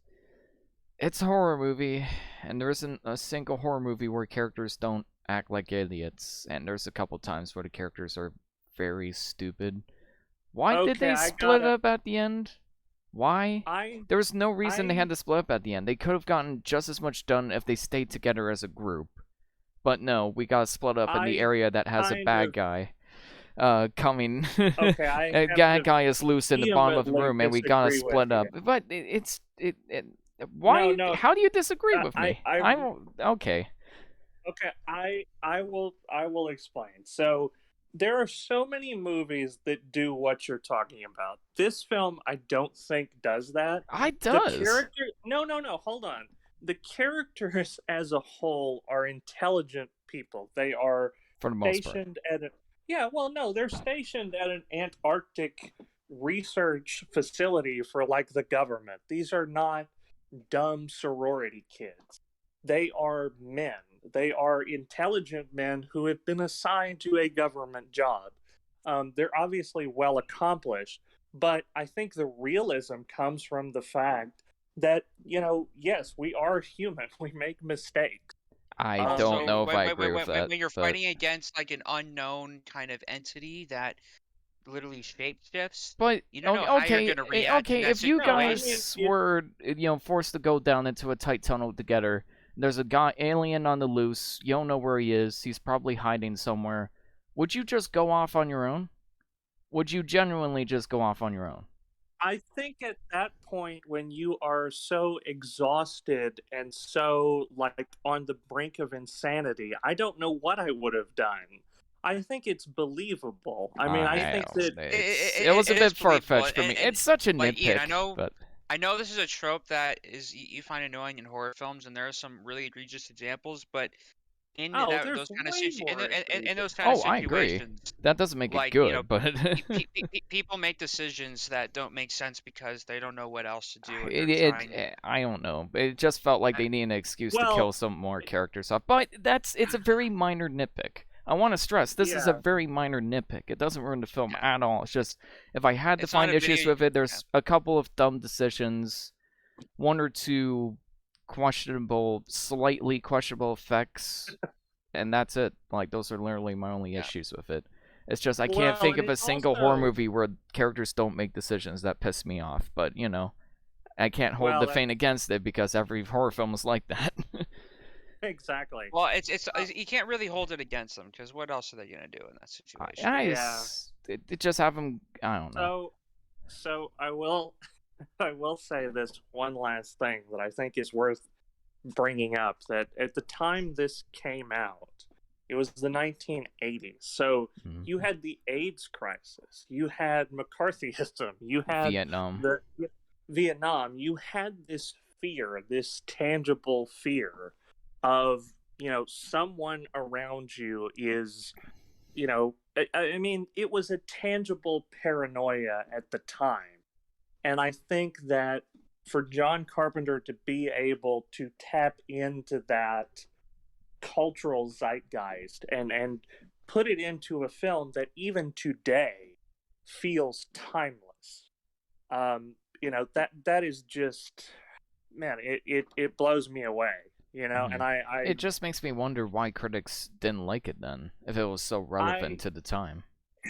it's a horror movie, and there isn't a single horror movie where characters don't act like idiots, and there's a couple times where the characters are very stupid. Why did Okay, they I split gotta- up at the end? Why? There was no reason they had to split up at the end. They could have gotten just as much done if they stayed together as a group. But no, we got split up in the area that has a kind bad of- guy coming. Okay, I A have to guy is loose in the bottom of the vehemently room, and we gotta disagree with split up. you. But why? No. How do you disagree with me? I- Okay. Okay, I will explain. So there are so many movies that do what you're talking about. This film, I don't think does that. It The does. character, no, hold on. The characters as a whole are intelligent people. They are For the most part. stationed at they're stationed at an Antarctic research facility for like the government. These are not dumb sorority kids. They are men. They are intelligent men who have been assigned to a government job. They're obviously well accomplished, but I think the realism comes from the fact that, yes, we are human. We make mistakes. I don't know if I agree with that. When you're but... fighting against like an unknown kind of entity that literally shapeshifts, But you don't know how you're gonna react in that if you situation. guys were forced to go down into a tight tunnel together, there's a guy alien on the loose, you don't know where he is, he's probably hiding somewhere. Would you just go off on your own? Would you genuinely just go off on your own? I think at that point, when you are so exhausted and so like on the brink of insanity, I don't know what I would have done. I think it's believable. I mean, I think that it was a bit far-fetched for me. It's such a nitpick. Ian, but I know this is a trope that is you find annoying in horror films, and there are some really egregious examples, but in those kind of situations, I agree. That doesn't make it good, but people make decisions that don't make sense because they don't know what else to do. I don't know. It just felt like they need an excuse to kill some more characters off. But it's a very minor nitpick. I want to stress, this is a very minor nitpick. It doesn't ruin the film at all. It's just, if I had to find issues with it, there's a couple of dumb decisions, one or two slightly questionable effects, and that's it. Like, those are literally my only issues with it. It's just, I can't think of a single horror movie where characters don't make decisions that piss me off. But, I can't hold the faint against it because every horror film is like that. Exactly. Well, it's you can't really hold it against them because what else are they gonna do in that situation? It just have them. I don't know. So I will say this one last thing that I think is worth bringing up. That at the time this came out, it was the 1980s. So you had the AIDS crisis, you had McCarthyism, you had Vietnam. You had this fear, this tangible fear of someone around you is I mean, it was a tangible paranoia at the time, and I think that for John Carpenter to be able to tap into that cultural zeitgeist and put it into a film that even today feels timeless, that is just, man, it blows me away. And it just makes me wonder why critics didn't like it then, if it was so relevant to the time.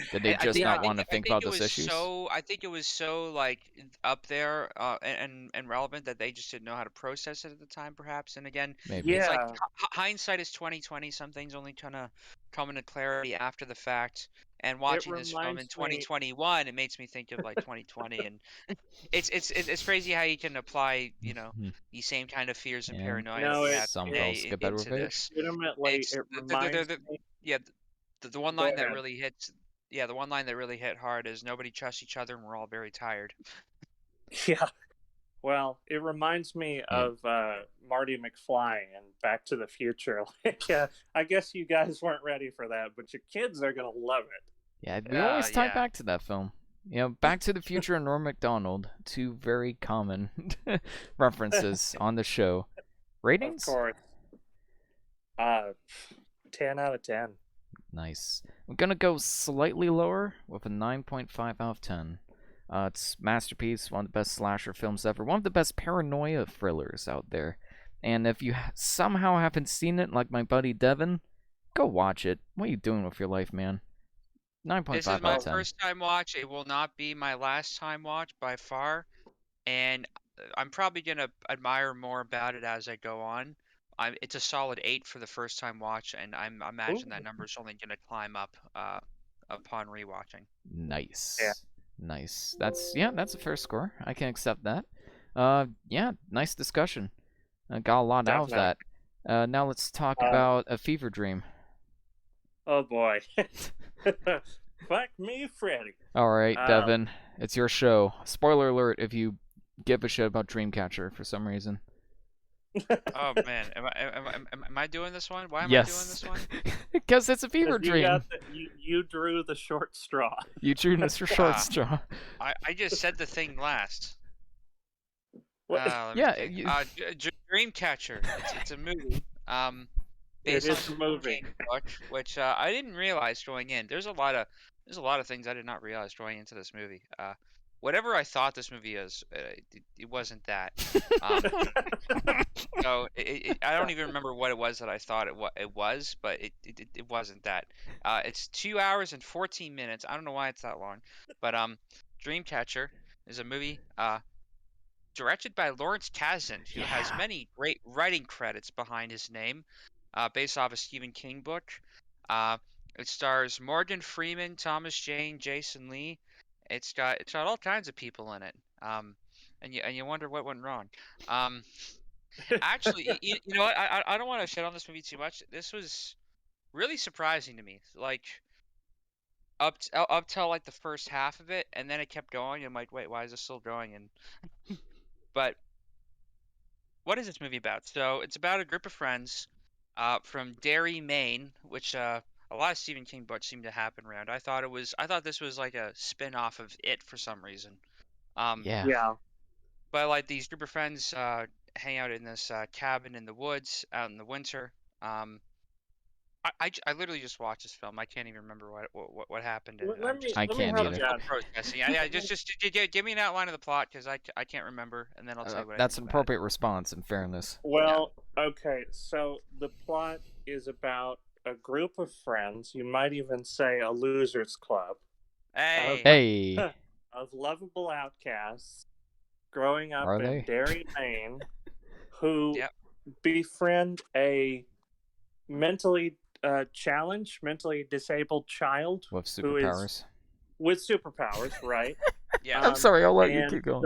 Did they just not want to think about those issues? I think it was so like up there and relevant that they just didn't know how to process it at the time, perhaps. And again, it's like hindsight is 20/20. Some things only kind of come into clarity after the fact. And watching this film in 2021, it makes me think of like 2020, and it's crazy how you can apply these same kind of fears and paranoia some films get better with it. Legitimately, it reminds me. The one line that really hits. Yeah, the one line that really hit hard is nobody trusts each other, and we're all very tired. Yeah. Well, it reminds me of Marty McFly and Back to the Future. Like, I guess you guys weren't ready for that, but your kids are gonna love it. Yeah, we always tie back to that film. Back to the Future and Norm Macdonald, two very common references on the show. Ratings? Of course. 10 out of 10. Nice. I'm gonna go slightly lower with a 9.5 out of 10. It's masterpiece, one of the best slasher films ever, one of the best paranoia thrillers out there. And if you somehow haven't seen it, like my buddy Devon, go watch it. What are you doing with your life, man? 9.5 out of 10. This is my first time watch. It will not be my last time watch by far. And I'm probably going to admire more about it as I go on. It's a solid 8 for the first time watch, and I imagine that number is only going to climb up upon rewatching. Nice. Yeah. Nice. That's a fair score. I can accept that. Nice discussion. I got a lot out of that. Now let's talk about A Fever Dream. Oh boy. Fuck me, Freddy. All right, Devin, it's your show. Spoiler alert if you give a shit about Dreamcatcher for some reason. Oh man, am I doing this one? Why am I doing Yes. this one? Because it's a fever dream. You drew the short straw. You drew Mr. Short Straw. I just said the thing last. What? Yeah, Dreamcatcher. It's a movie. It Based on is a a movie. Stephen King book, which I didn't realize going in. There's a lot of things I did not realize going into this movie. Whatever I thought this movie is, it wasn't that. So I don't even remember what it was that I thought it was, but it wasn't that. It's 2 hours and 14 minutes. I don't know why it's that long, but Dreamcatcher is a movie directed by Lawrence Kasdan, who has many great writing credits behind his name, based off a Stephen King book. It stars Morgan Freeman, Thomas Jane, Jason Lee. It's got all kinds of people in it. And you wonder what went wrong. Actually, you know what? I don't want to shit on this movie too much. This was really surprising to me. Like up till like the first half of it, and then it kept going. I'm like, wait, why is this still going? And but what is this movie about? So it's about a group of friends from Derry, Maine, which a lot of Stephen King books seem to happen around. I thought this was like a spin-off of It for some reason. Yeah. But like these group of friends hang out in this cabin in the woods out in the winter. I literally just watched this film. I can't even remember what happened in it. I can't either. Still processing. Yeah, just give me an outline of the plot because I can't remember, and then I'll tell you what. That's an appropriate response. In fairness. Well, okay. So the plot is about a group of friends. You might even say a losers club. Hey. Of lovable outcasts growing up Are in they? Derry, Maine, who befriend a mentally challenged, mentally disabled child with superpowers. With superpowers, right? Yeah. I'm sorry, I'll let you keep going.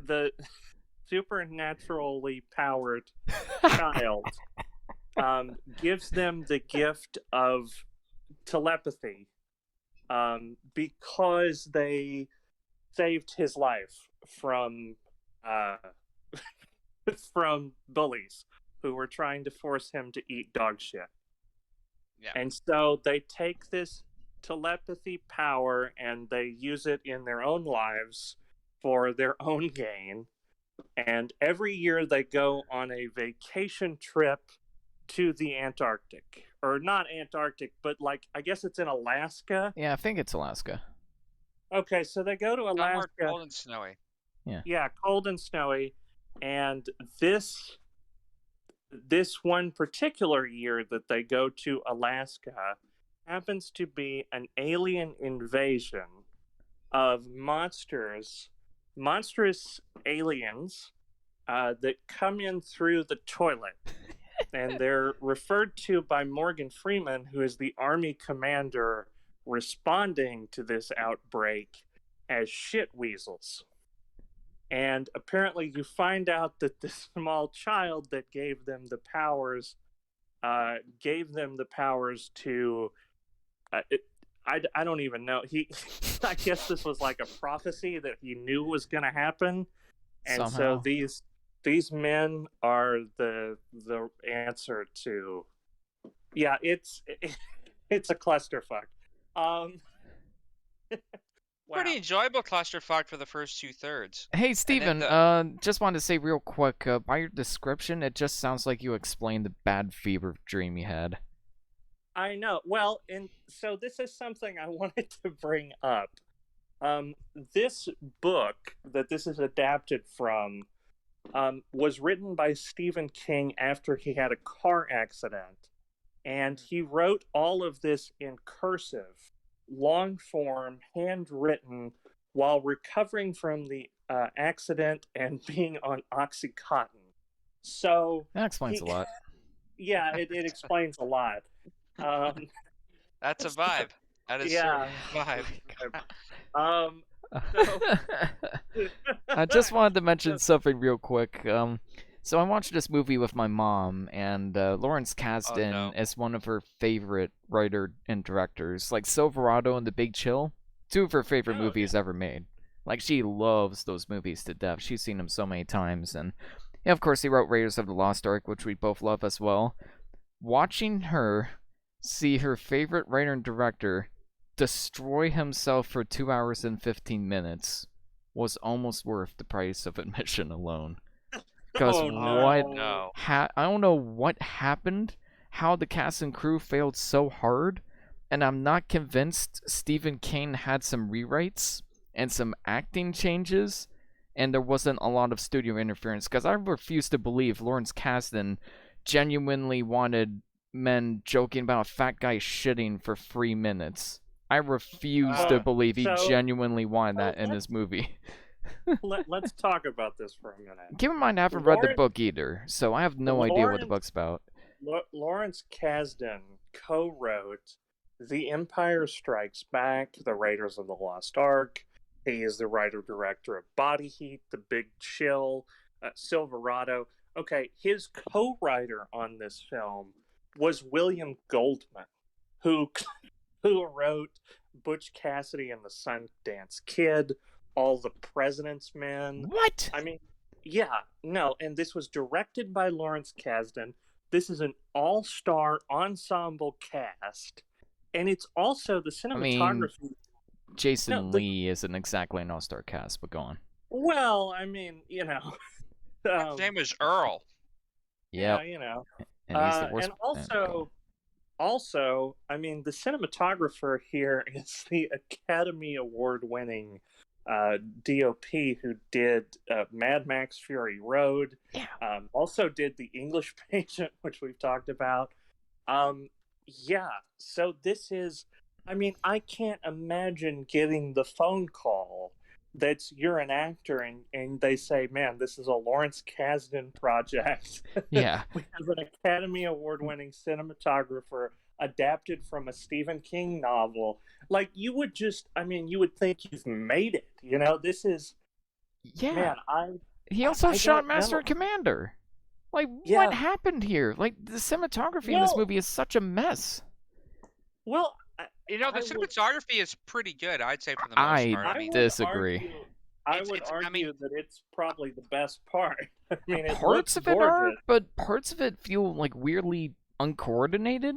The supernaturally powered child gives them the gift of telepathy because they saved his life from from bullies who were trying to force him to eat dog shit. Yeah. And so they take this telepathy power and they use it in their own lives for their own gain. And every year they go on a vacation trip to the Antarctic. Or not Antarctic, but like, I guess it's in Alaska. Yeah, I think it's Alaska. Okay, so they go to Alaska. Somewhere cold and snowy. Yeah, cold and snowy. And this one particular year that they go to Alaska happens to be an alien invasion of monstrous aliens that come in through the toilet. And they're referred to by Morgan Freeman, who is the army commander responding to this outbreak, as shit weasels. And apparently you find out that the small child that gave them the powers to I don't even know. I guess this was like a prophecy that he knew was going to happen. And somehow. So these men are the answer to. Yeah, it's a clusterfuck. Wow. Pretty enjoyable clusterfuck for the first 2/3. Hey, Stephen, just wanted to say real quick, by your description, it just sounds like you explained the bad fever dream you had. I know. Well, and so this is something I wanted to bring up. This book that this is adapted from was written by Stephen King after he had a car accident. And he wrote all of this in cursive, long form, handwritten, while recovering from the accident and being on Oxycontin. So that explains a lot. Yeah, it explains a lot. That's a vibe. That is a vibe. I just wanted to mention something real quick. So I watched this movie with my mom, and Lawrence Kasdan no. is one of her favorite writer and directors. Like Silverado and The Big Chill, 2 of her favorite movies ever made. Like, she loves those movies to death. She's seen them so many times. And, yeah, of course, he wrote Raiders of the Lost Ark, which we both love as well. Watching her see her favorite writer and director destroy himself for 2 hours and 15 minutes was almost worth the price of admission alone. Because I don't know what happened, how the cast and crew failed so hard, and I'm not convinced Stephen King had some rewrites and some acting changes, and there wasn't a lot of studio interference, because I refuse to believe Lawrence Kasdan genuinely wanted men joking about a fat guy shitting for 3 minutes. I refuse to believe he genuinely wanted that in his movie. Let's talk about this for a minute. Keep in mind, I haven't read the book either, so I have no idea what the book's about. Lawrence Kasdan co-wrote The Empire Strikes Back, The Raiders of the Lost Ark. He is the writer-director of Body Heat, The Big Chill, Silverado. Okay, his co-writer on this film was William Goldman, who wrote Butch Cassidy and the Sundance Kid, All the President's Men. What? I mean, yeah, no, and this was directed by Lawrence Kasdan. This is an all-star ensemble cast, and it's also the cinematography. Jason Lee isn't exactly an all-star cast, but go on. Well, I mean, you know. His name is Earl. Yeah, you know. And he's the worst. And also, I mean, the cinematographer here is the Academy Award-winning DOP who did Mad Max Fury Road. Yeah. Also did The English Patient, which we've talked about. Yeah, so this is, I mean, I can't imagine getting the phone call that's you're an actor and they say, man, this is a Lawrence Kasdan project. Yeah. We have an Academy Award-winning cinematographer adapted from a Stephen King novel. Like, you would just, I mean, you would think you've made it. You know, this is, yeah. Man, he also shot Master and Commander. Like, what happened here? Like, the cinematography in this movie is such a mess. Well, you know, the cinematography is pretty good, I'd say, for the most part. I disagree. I would argue that it's probably the best part. I mean, parts of it are, but parts of it feel like weirdly uncoordinated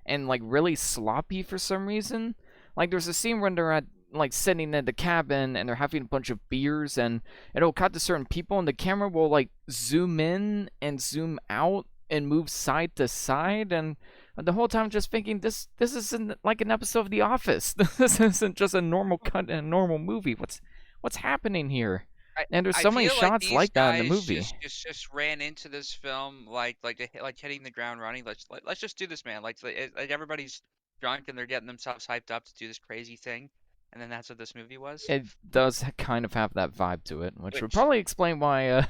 and like really sloppy for some reason. Like, there's a scene when they're sitting at the cabin and they're having a bunch of beers, and it'll cut to certain people, and the camera will like zoom in and zoom out and move side to side, and the whole time just thinking this isn't like an episode of The Office. This isn't just a normal cut in a normal movie. What's happening here? And there's so many shots like that in the movie. Just ran into this film like hitting the ground running. Let's just do this, man. Like everybody's drunk and they're getting themselves hyped up to do this crazy thing, and then that's what this movie was. It does kind of have that vibe to it, which would probably explain why.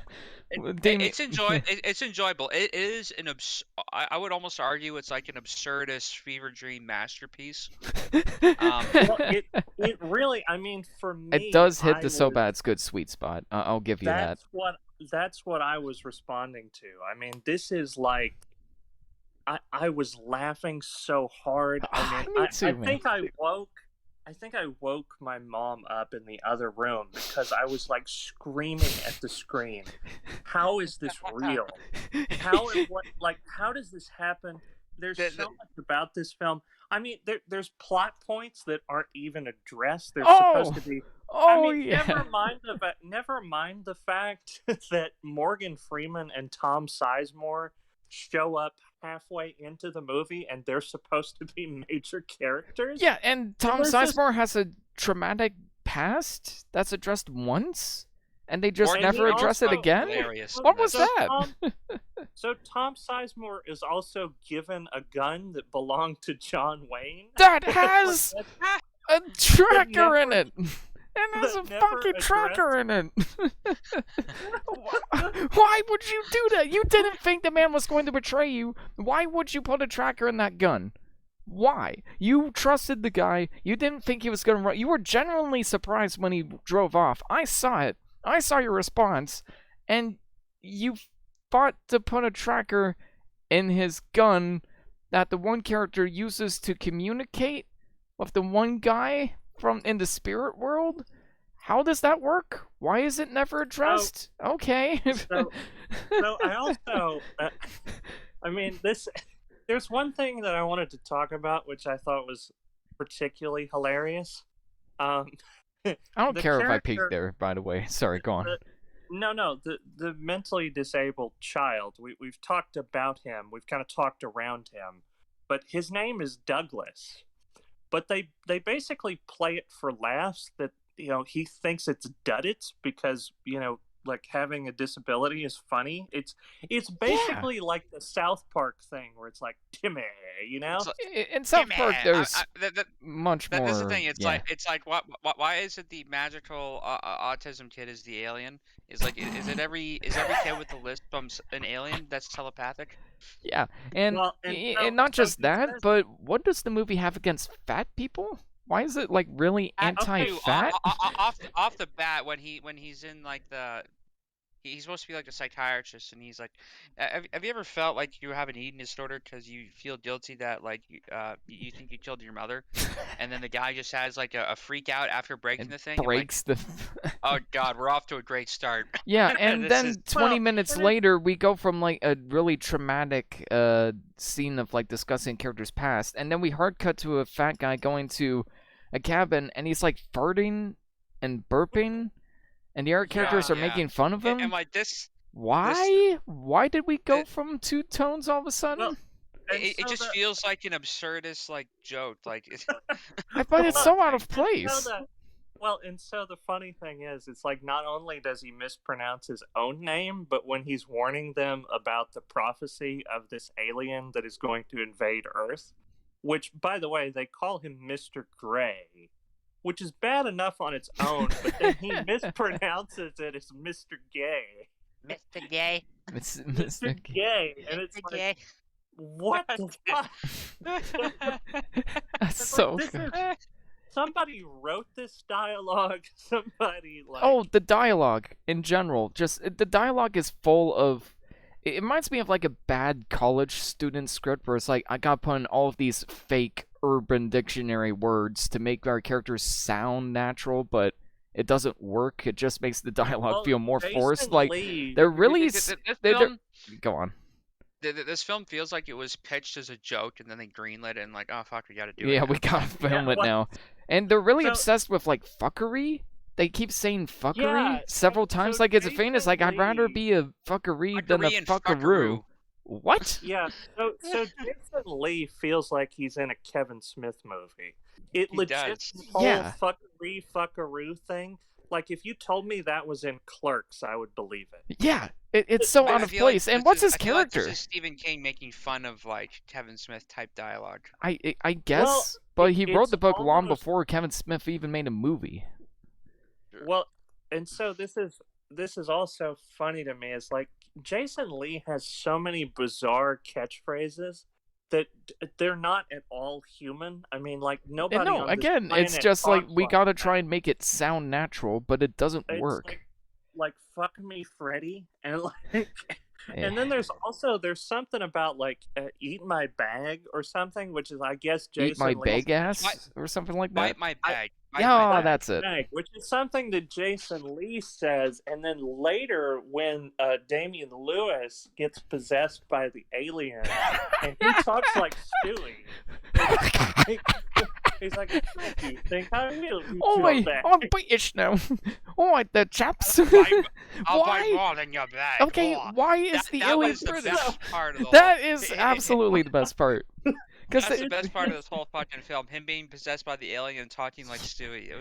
It's enjoyable. It is I would almost argue it's like an absurdist fever dream masterpiece. Well, it really, I mean, for me, it does hit the so bad it's good sweet spot. I'll give you that. That's what I was responding to. I mean, this is like, I was laughing so hard. I mean, I think I woke my mom up in the other room because I was like screaming at the screen. How is this real? How does this happen? There's so much about this film. I mean, there's plot points that aren't even addressed. They're supposed to be. Never mind the fact that Morgan Freeman and Tom Sizemore show up halfway into the movie and they're supposed to be major characters. Yeah, and Tom Sizemore has a traumatic past that's addressed once, and they just never address it again. Hilarious. What was that? So Tom Sizemore is also given a gun that belonged to John Wayne. That has a tracker in it. And there's a fucking tracker in it. Why would you do that? You didn't think the man was going to betray you. Why would you put a tracker in that gun? Why? You trusted the guy. You didn't think he was going to run. You were genuinely surprised when he drove off. I saw it. I saw your response. And you thought to put a tracker in his gun that the one character uses to communicate with the one guy from in the spirit world. How does that work? Why is it never addressed? Okay. So I also, I mean, there's one thing that I wanted to talk about, which I thought was particularly hilarious. I don't care if I peek there, by the way. Sorry, go on. The mentally disabled child. We've talked about him. We've kind of talked around him, but his name is Douglas. But they basically play it for laughs that, you know, he thinks it's Duddits because, you know, like having a disability is funny. It's basically like the South Park thing where it's like Timmy, you know. In South Park, there's much more. That's the thing. It's like why is it the magical autism kid is the alien? Is every kid with the lisp from an alien that's telepathic? Yeah, and not just that, but what does the movie have against fat people? Why is it like really anti-fat? Off the bat, when he's in like he's supposed to be like a psychiatrist, and he's like, have you ever felt like you have an eating disorder because you feel guilty that like you think you killed your mother, and then the guy just has like a freak out after breaking the thing. Breaks the. Oh God, we're off to a great start. Yeah, and then 20 minutes later, we go from like a really traumatic scene of like discussing characters' past, and then we hard cut to a fat guy going to a cabin, and he's like farting and burping. And the other characters are making fun of him? And like this... Why? Why did we go from two tones all of a sudden? Well, it just feels like an absurdist like joke. Like I find it so out of place. And so the funny thing is, it's like not only does he mispronounce his own name, but when he's warning them about the prophecy of this alien that is going to invade Earth, which, by the way, they call him Mr. Gray, which is bad enough on its own, but then he mispronounces it as Mr. Gay. Mr. Gay. Mr. Gay. And it's Mr. like, Gay. What the fuck? That's so good. Somebody wrote this dialogue. Somebody like... Oh, the dialogue in general. Just the dialogue is full of... It reminds me of like a bad college student script where it's like, I gotta put in all of these fake Urban Dictionary words to make our characters sound natural, but it doesn't work. It just makes the dialogue feel more forced. Like, they're really... Go on. This film feels like it was pitched as a joke, and then they greenlit it, and like, oh fuck, we gotta do it. Yeah, we gotta film it now. And they're really obsessed with like fuckery. They keep saying fuckery several times, like it's famous. Like, I'd rather be a fuckery than a fuckaroo. What? Yeah, so Jason Lee feels like he's in a Kevin Smith movie. It legit whole fuckaroo thing. Like, if you told me that was in Clerks, I would believe it. Yeah, it's so out of place. And what's his character? Like this is Stephen King making fun of like Kevin Smith type dialogue. I guess, but he wrote the book long before Kevin Smith even made a movie. Well, and so this is also funny to me. It's like Jason Lee has so many bizarre catchphrases that they're not at all human. I mean, like nobody. No, again, it's just like we gotta try and make it sound natural, but it doesn't work. Like fuck me, Freddy, and like, and then there's something about like eat my bag or something, which is I guess Jason eat my Lee's bag ass or something like that. My bag. Yeah, that's it. Which is something that Jason Lee says, and then later when Damian Lewis gets possessed by the alien, and he talks like Stewie. He's like, "Do you think I will eat your bag?" I'm British now. All right, the chaps. I'll buy more than your bag. Okay, why is the alien British? That is absolutely the best part. That's the best part of this whole fucking film. Him being possessed by the alien and talking like Stewie.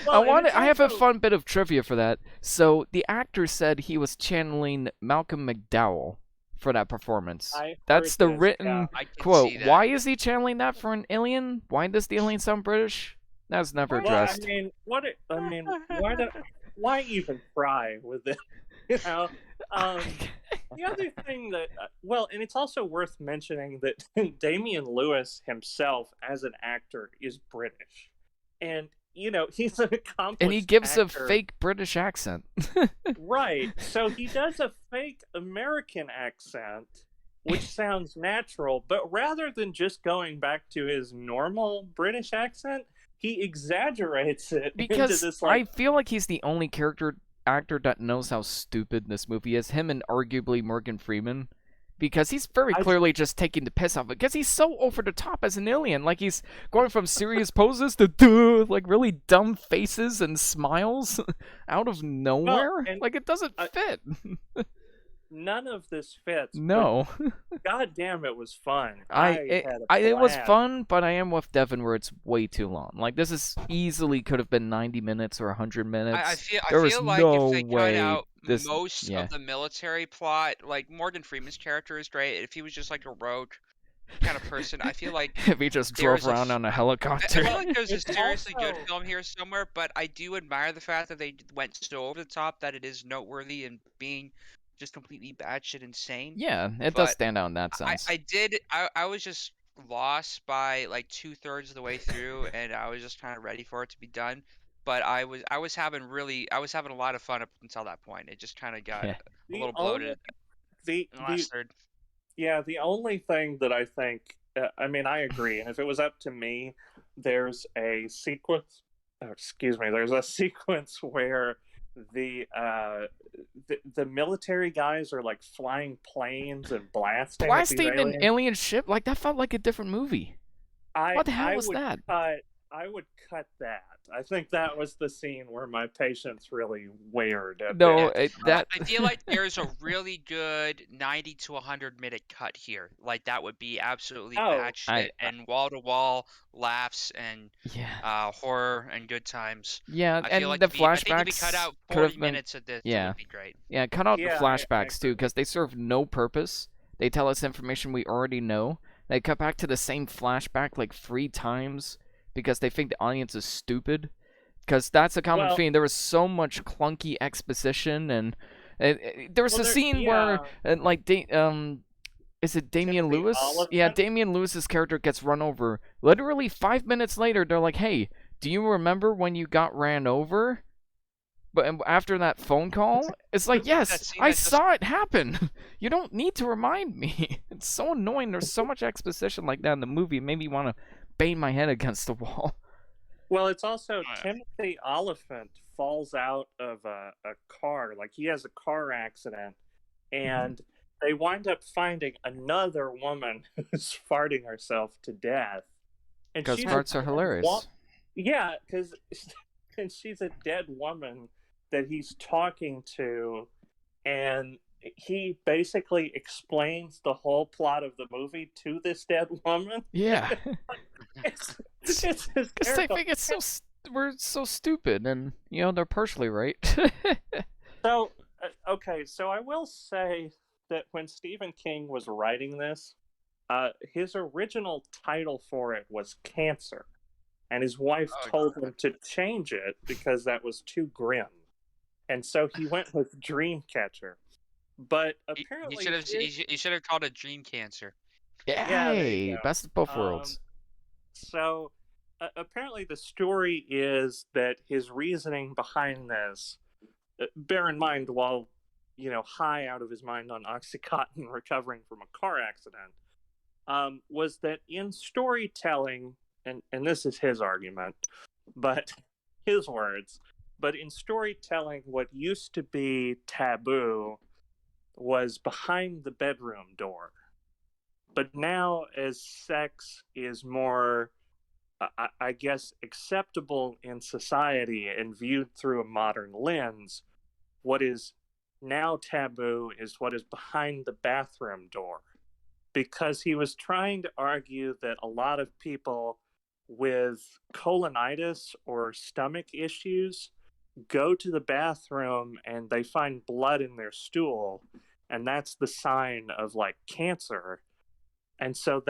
I have a fun bit of trivia for that. So the actor said he was channeling Malcolm McDowell for that performance. That's the written quote. Why is he channeling that for an alien? Why does the alien sound British? That's never addressed. Why even try with it? You know. The other thing that, and it's also worth mentioning that Damian Lewis himself, as an actor, is British, and he's an accomplished And he gives actor. a fake British accent. Right. So he does a fake American accent, which sounds natural, but rather than just going back to his normal British accent, he exaggerates it into Because this I feel like he's the only actor that knows how stupid this movie is. Him and arguably Morgan Freeman. Because he's very clearly just taking the piss off it. Because he's so over the top as an alien. Like, he's going from serious poses to like really dumb faces and smiles out of nowhere. Like, it doesn't fit. None of this fits. No. God damn, it was fun. It was fun, but I am with Devon where it's way too long. Like, this is easily could have been 90 minutes or 100 minutes. I feel like no if they way cut out this, most of the military plot, like Morgan Freeman's character is great. If he was just like a rogue kind of person, I feel like if he just drove around on a helicopter. I feel like there's a seriously good film here somewhere, but I do admire the fact that they went so over the top that it is noteworthy and being just completely batshit insane. Yeah, it does stand out in that sense. I was just lost by like 2/3 of the way through, and I was just kind of ready for it to be done. But I was having a lot of fun up until that point. It just kind of got a little bloated. The only thing that I think, I mean, I agree, and if it was up to me, there's a sequence. There's a sequence where the military guys are like flying planes and blasting an alien ship. Like, that felt like a different movie. What the hell was that? I would cut that. I think that was the scene where my patience really wavered. I feel like there's a really good 90 to 100-minute cut here. Like, that would be absolutely batshit and wall-to-wall laughs and horror and good times. Yeah, I feel and like the flashbacks flashbacks if we cut out 40 minutes of this, it would be great. Yeah, cut out the flashbacks too, because they serve no purpose. They tell us information we already know. They cut back to the same flashback like 3 times because they think the audience is stupid. Because that's a common theme. There was so much clunky exposition, and there was a scene where, like, is it Damian Lewis? Yeah, Damian Lewis's character gets run over. Literally 5 minutes later, they're like, "Hey, do you remember when you got ran over?" But after that phone call, it's like, yes, I saw it happen. You don't need to remind me. It's so annoying. There's so much exposition like that in the movie. It made me want to bang my head against the wall. Well, it's also Timothy Oliphant falls out of a car. Like, he has a car accident, and they wind up finding another woman who's farting herself to death. Because farts are hilarious. Yeah, because she's a dead woman that he's talking to, and he basically explains the whole plot of the movie to this dead woman. Yeah. It's because they think we're so stupid, and they're partially right. So I will say that when Stephen King was writing this, his original title for it was Cancer, and his wife told him to change it because that was too grim, and so he went with Dreamcatcher. But apparently he should have called it Dreamcatcher. Yeah, best of both worlds. So, apparently the story is that his reasoning behind this, bear in mind, while, high out of his mind on Oxycontin recovering from a car accident, was that in storytelling, and this is his argument, but his words, but in storytelling, what used to be taboo was behind the bedroom door. But now, as sex is more, I guess, acceptable in society and viewed through a modern lens, what is now taboo is what is behind the bathroom door. Because he was trying to argue that a lot of people with colonitis or stomach issues go to the bathroom and they find blood in their stool, and that's the sign of, like, cancer. And so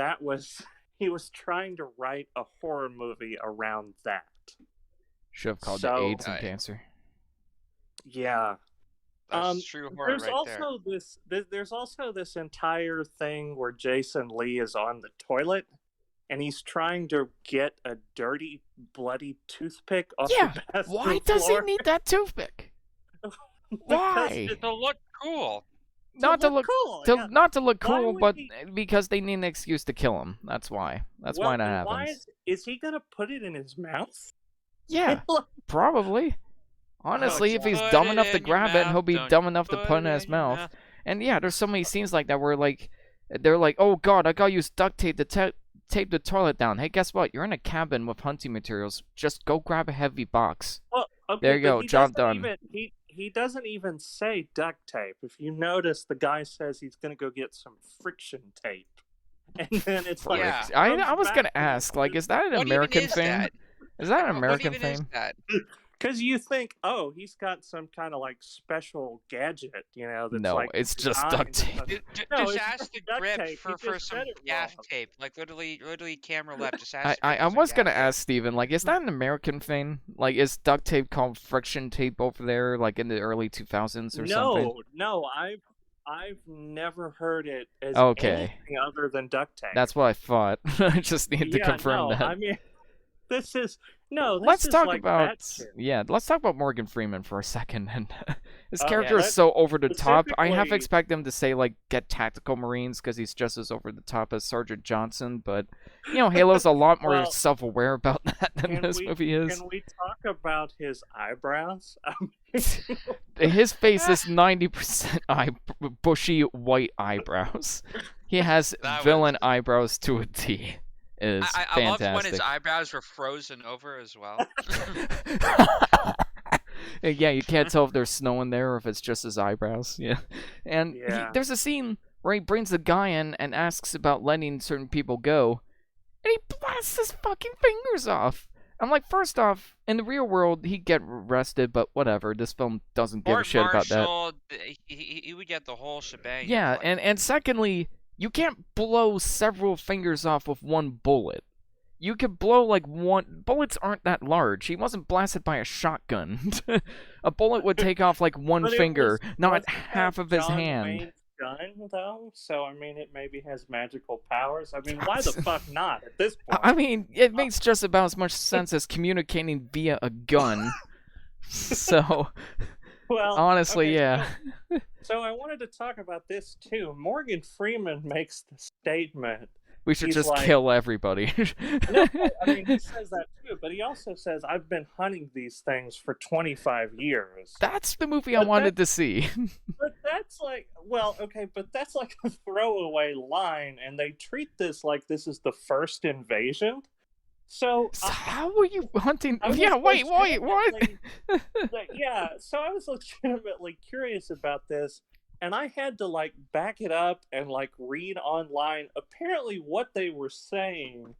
he was trying to write a horror movie around that. Should have called it AIDS and cancer. Yeah. That's true horror there's also this entire thing where Jason Lee is on the toilet, and he's trying to get a dirty, bloody toothpick off Yeah, the bathroom why does he floor. need that toothpick? Why? To look cool. Not to look cool. to yeah. not to look Why cool, would but he- because they need an excuse to kill him. That's why. That's why that and happens. is he gonna put it in his mouth? Yeah, probably. Honestly, if he's Put dumb it enough to in your grab it, and he'll mouth, be don't dumb you enough to put put it in it his in your mouth. mouth. And yeah, there's so many scenes like that where like they're like, "Oh God, I gotta use duct tape to tape the toilet down." Hey, guess what? You're in a cabin with hunting materials. Just go grab a heavy box. Well, okay, There you but go, he job doesn't done. he doesn't even say duct tape. If you notice, the guy says he's gonna go get some friction tape, and then it's like Yeah. I was gonna back to ask, like, is that an What even American is thing? that? Is that an What American even is thing? that? because you think, oh, he's got some kind of like special gadget, that's No, like it's just designed duct to- tape. No, Just it's ask just the duct grip tape. He for just some said it gaff wrong. tape. Like literally camera left. Just ask. I was gonna ask Steven, like, is that an American thing? Like, is duct tape called friction tape over there, like in the early 2000s or something? No, I've never heard it as Okay. anything other than duct tape. That's what I thought. I just need to confirm that. I mean, this is Let's talk like about batshit. let's talk about Morgan Freeman for a second. And his Oh, character yeah, is so over the top. I half specifically- expect him to say like get tactical Marines because he's just as over the top as Sergeant Johnson. But Halo's a lot more Well, self-aware about that than this movie is. Can we talk about his eyebrows? His face is 90% bushy white eyebrows. He has That villain eyebrows to a T. It is I loved when his fantastic. eyebrows were frozen over as well. Yeah, you can't tell if there's snow in there or if it's just his eyebrows. Yeah, and Yeah. there's a scene where he brings the guy in and asks about letting certain people go, and he blasts his fucking fingers off. I'm like, first off, in the real world, he'd get arrested, but whatever. This film doesn't give a shit about that. Martial, he would get the whole shebang. Yeah, Like, and secondly, you can't blow several fingers off with one bullet. You could blow like one. Bullets aren't that large. He wasn't blasted by a shotgun. A bullet would take off like one But it finger, was- not wasn't half that of his John hand. Wayne's gun, though, so I mean, it maybe has magical powers. I mean, why the fuck not at this point? I mean, it makes just about as much sense as communicating via a gun. So, Well, honestly, okay, yeah. So I wanted to talk about this too. Morgan Freeman makes the statement. We should He's just like- kill everybody. No, I mean, he says that too, but he also says, I've been hunting these things for 25 years. That's the movie I But wanted to see. But that's like, well, okay, but that's like a throwaway line, and they treat this like this is the first invasion. So, So how were you hunting? I was Yeah, wait, what? legitimately- yeah, so I was legitimately curious about this, and I had to like back it up and like read online. Apparently, what they were saying,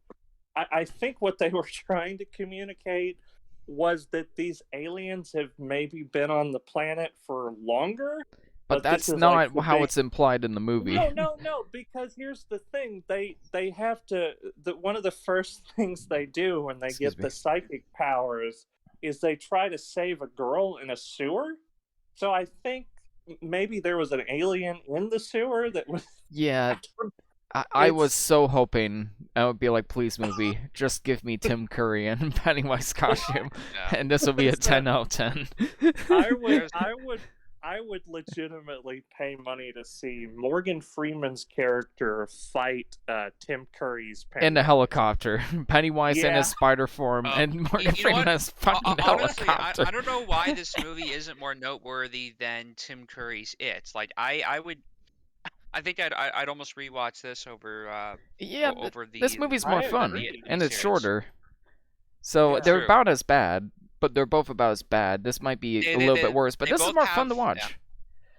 I think what they were trying to communicate was that these aliens have maybe been on the planet for longer. But this that's is, not like, the how big- it's implied in the movie. No, because here's the thing. They have to, one of the first things they do when they Excuse get me. the psychic powers is they try to save a girl in a sewer. So I think maybe there was an alien in the sewer that was... Yeah, I was It's- so hoping I would be like, please movie, just give me Tim Curry and Pennywise costume, yeah. and this will be a Listen, 10 out of 10. I would legitimately pay money to see Morgan Freeman's character fight Tim Curry's In the Pennywise. helicopter. Pennywise in Yeah. his spider form, and Morgan you know Freeman what? has fucking Honestly, helicopter. I don't know why this movie isn't more noteworthy than Tim Curry's It. Like I think I'd almost rewatch this over Yeah, over the this movie's more I fun, agree. and it's series. shorter. So Yeah. they're True. about as bad, but they're both about as bad. This might be a little bit worse, but they this is both more fun to have- watch.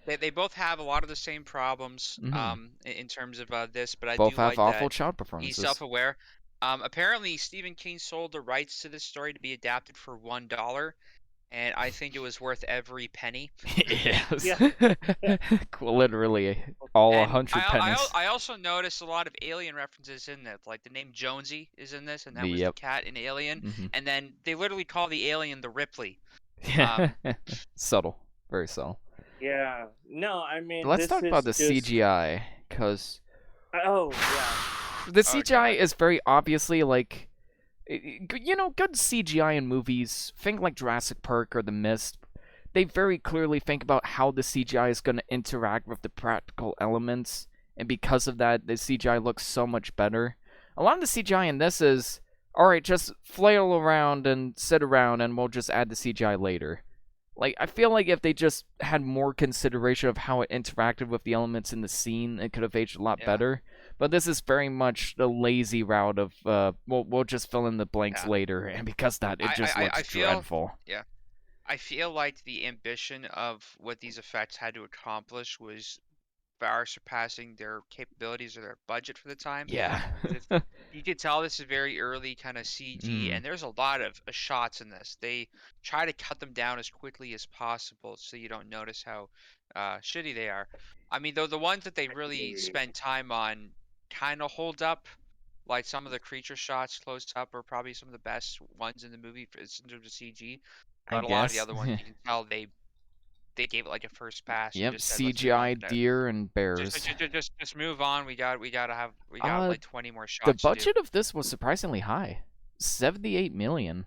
yeah. They both have a lot of the same problems Mhm. in terms of this, but I Both do have like awful that child he's performances. self-aware. Apparently, Stephen King sold the rights to this story to be adapted for $1, and I think it was worth every penny. Yes. Yeah. Literally all And 100 pennies. I also noticed a lot of alien references in this, like the name Jonesy is in this, and that was Yep. the cat in Alien. Mhm. And then they literally call the alien the Ripley. Subtle. Very subtle. Yeah. No, I mean, Let's this talk is about the just... CGI, because Oh, yeah. The CGI God. is very obviously like, good CGI in movies. Think like Jurassic Park or The Mist. They very clearly think about how the CGI is going to interact with the practical elements, and because of that, the CGI looks so much better. A lot of the CGI in this is, alright, just flail around and sit around and we'll just add the CGI later. Like, I feel like if they just had more consideration of how it interacted with the elements in the scene, it could have aged a lot better. But this is very much the lazy route of, we'll just fill in the blanks later, and because of that, it just looks dreadful. Yeah. I feel like the ambition of what these effects had to accomplish was far surpassing their capabilities or their budget for the time. Yeah. You could tell this is very early kind of CG, and there's a lot of shots in this. They try to cut them down as quickly as possible so you don't notice how shitty they are. I mean, though the ones that they really spend time on kind of hold up. Like some of the creature shots close up are probably some of the best ones in the movie in terms of CG. But a lot of the other ones, you can tell they gave it like a first pass. Yep, And just said, CGI deer and bears. Just move on. We got like 20 more shots. The budget of this was surprisingly high, $78 million.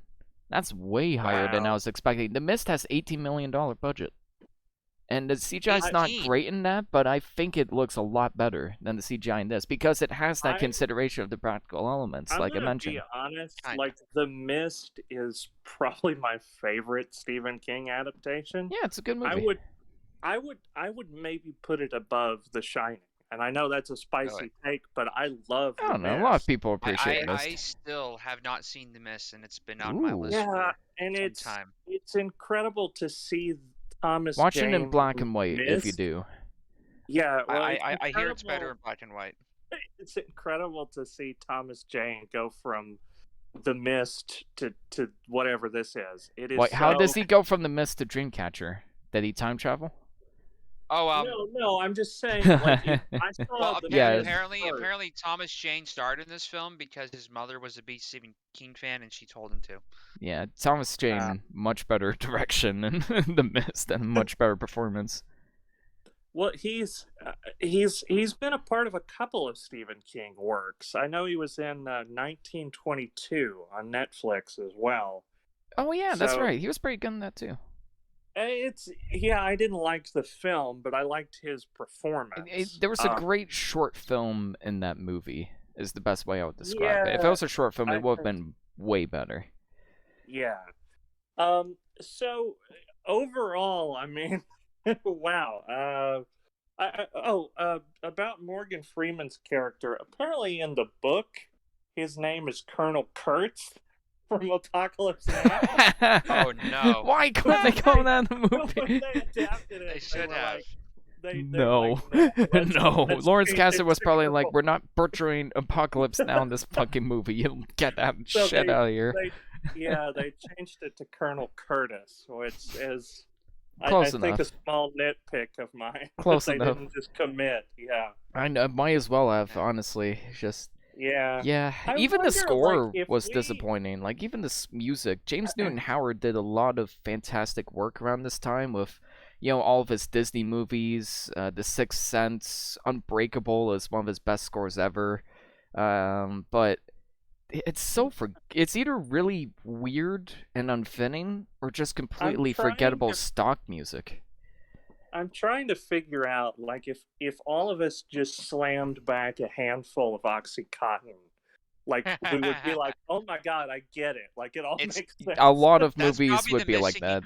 That's way higher than I was expecting. The Mist has $18 million budget, and the CGI is not great in that, but I think it looks a lot better than the CGI in this because it has that consideration of the practical elements, like I mentioned. I'm gonna be honest, like The Mist is probably my favorite Stephen King adaptation. Yeah, it's a good movie. I would maybe put it above The Shining, and I know that's a spicy take, but I love. I don't know. A lot of people appreciate Mist. I still have not seen The Mist, and it's been on my list for some time. It's incredible to see Thomas Watch Jane it in black and white Mist. if you do. Yeah, well, I hear it's better in black and white. It's incredible to see Thomas Jane go from The Mist to whatever this is. It is. Wait, how does he go from The Mist to Dreamcatcher? Did he time travel? Oh, no, I'm just saying. Like, I saw apparently Thomas Jane starred in this film because his mother was a big Stephen King fan and she told him to. Yeah, Thomas Jane, much better direction in The Mist and much better performance. Well, he's been a part of a couple of Stephen King works. I know he was in 1922 on Netflix as well. Oh yeah, that's right. He was pretty good in that too. I didn't like the film, but I liked his performance. There was a great short film in that movie, is the best way I would describe it. If it was a short film, it would have been way better. Yeah. So, overall, I mean, wow. About Morgan Freeman's character, apparently in the book, his name is Colonel Kurtz from Apocalypse Now. Oh no! Why couldn't they call that in the movie? They adapted it. They should have. No. Lawrence Kasdan was probably like, "We're not butchering Apocalypse Now in this fucking movie. You get that shit out of here." They changed it to Colonel Curtis, which is Close I enough. think a small nitpick of mine. Close enough. They didn't just commit. Yeah. I know. Might as well have, honestly. Just. Yeah. Even the score was disappointing. Like, even the music. James Newton Howard did a lot of fantastic work around this time with, all of his Disney movies. The Sixth Sense, Unbreakable is one of his best scores ever. But it's either really weird and unfitting or just completely forgettable stock music. I'm trying to figure out, like, if all of us just slammed back a handful of Oxycontin, like, we would be like, oh my god, I get it. Like, it all makes sense. A lot of movies would be like that.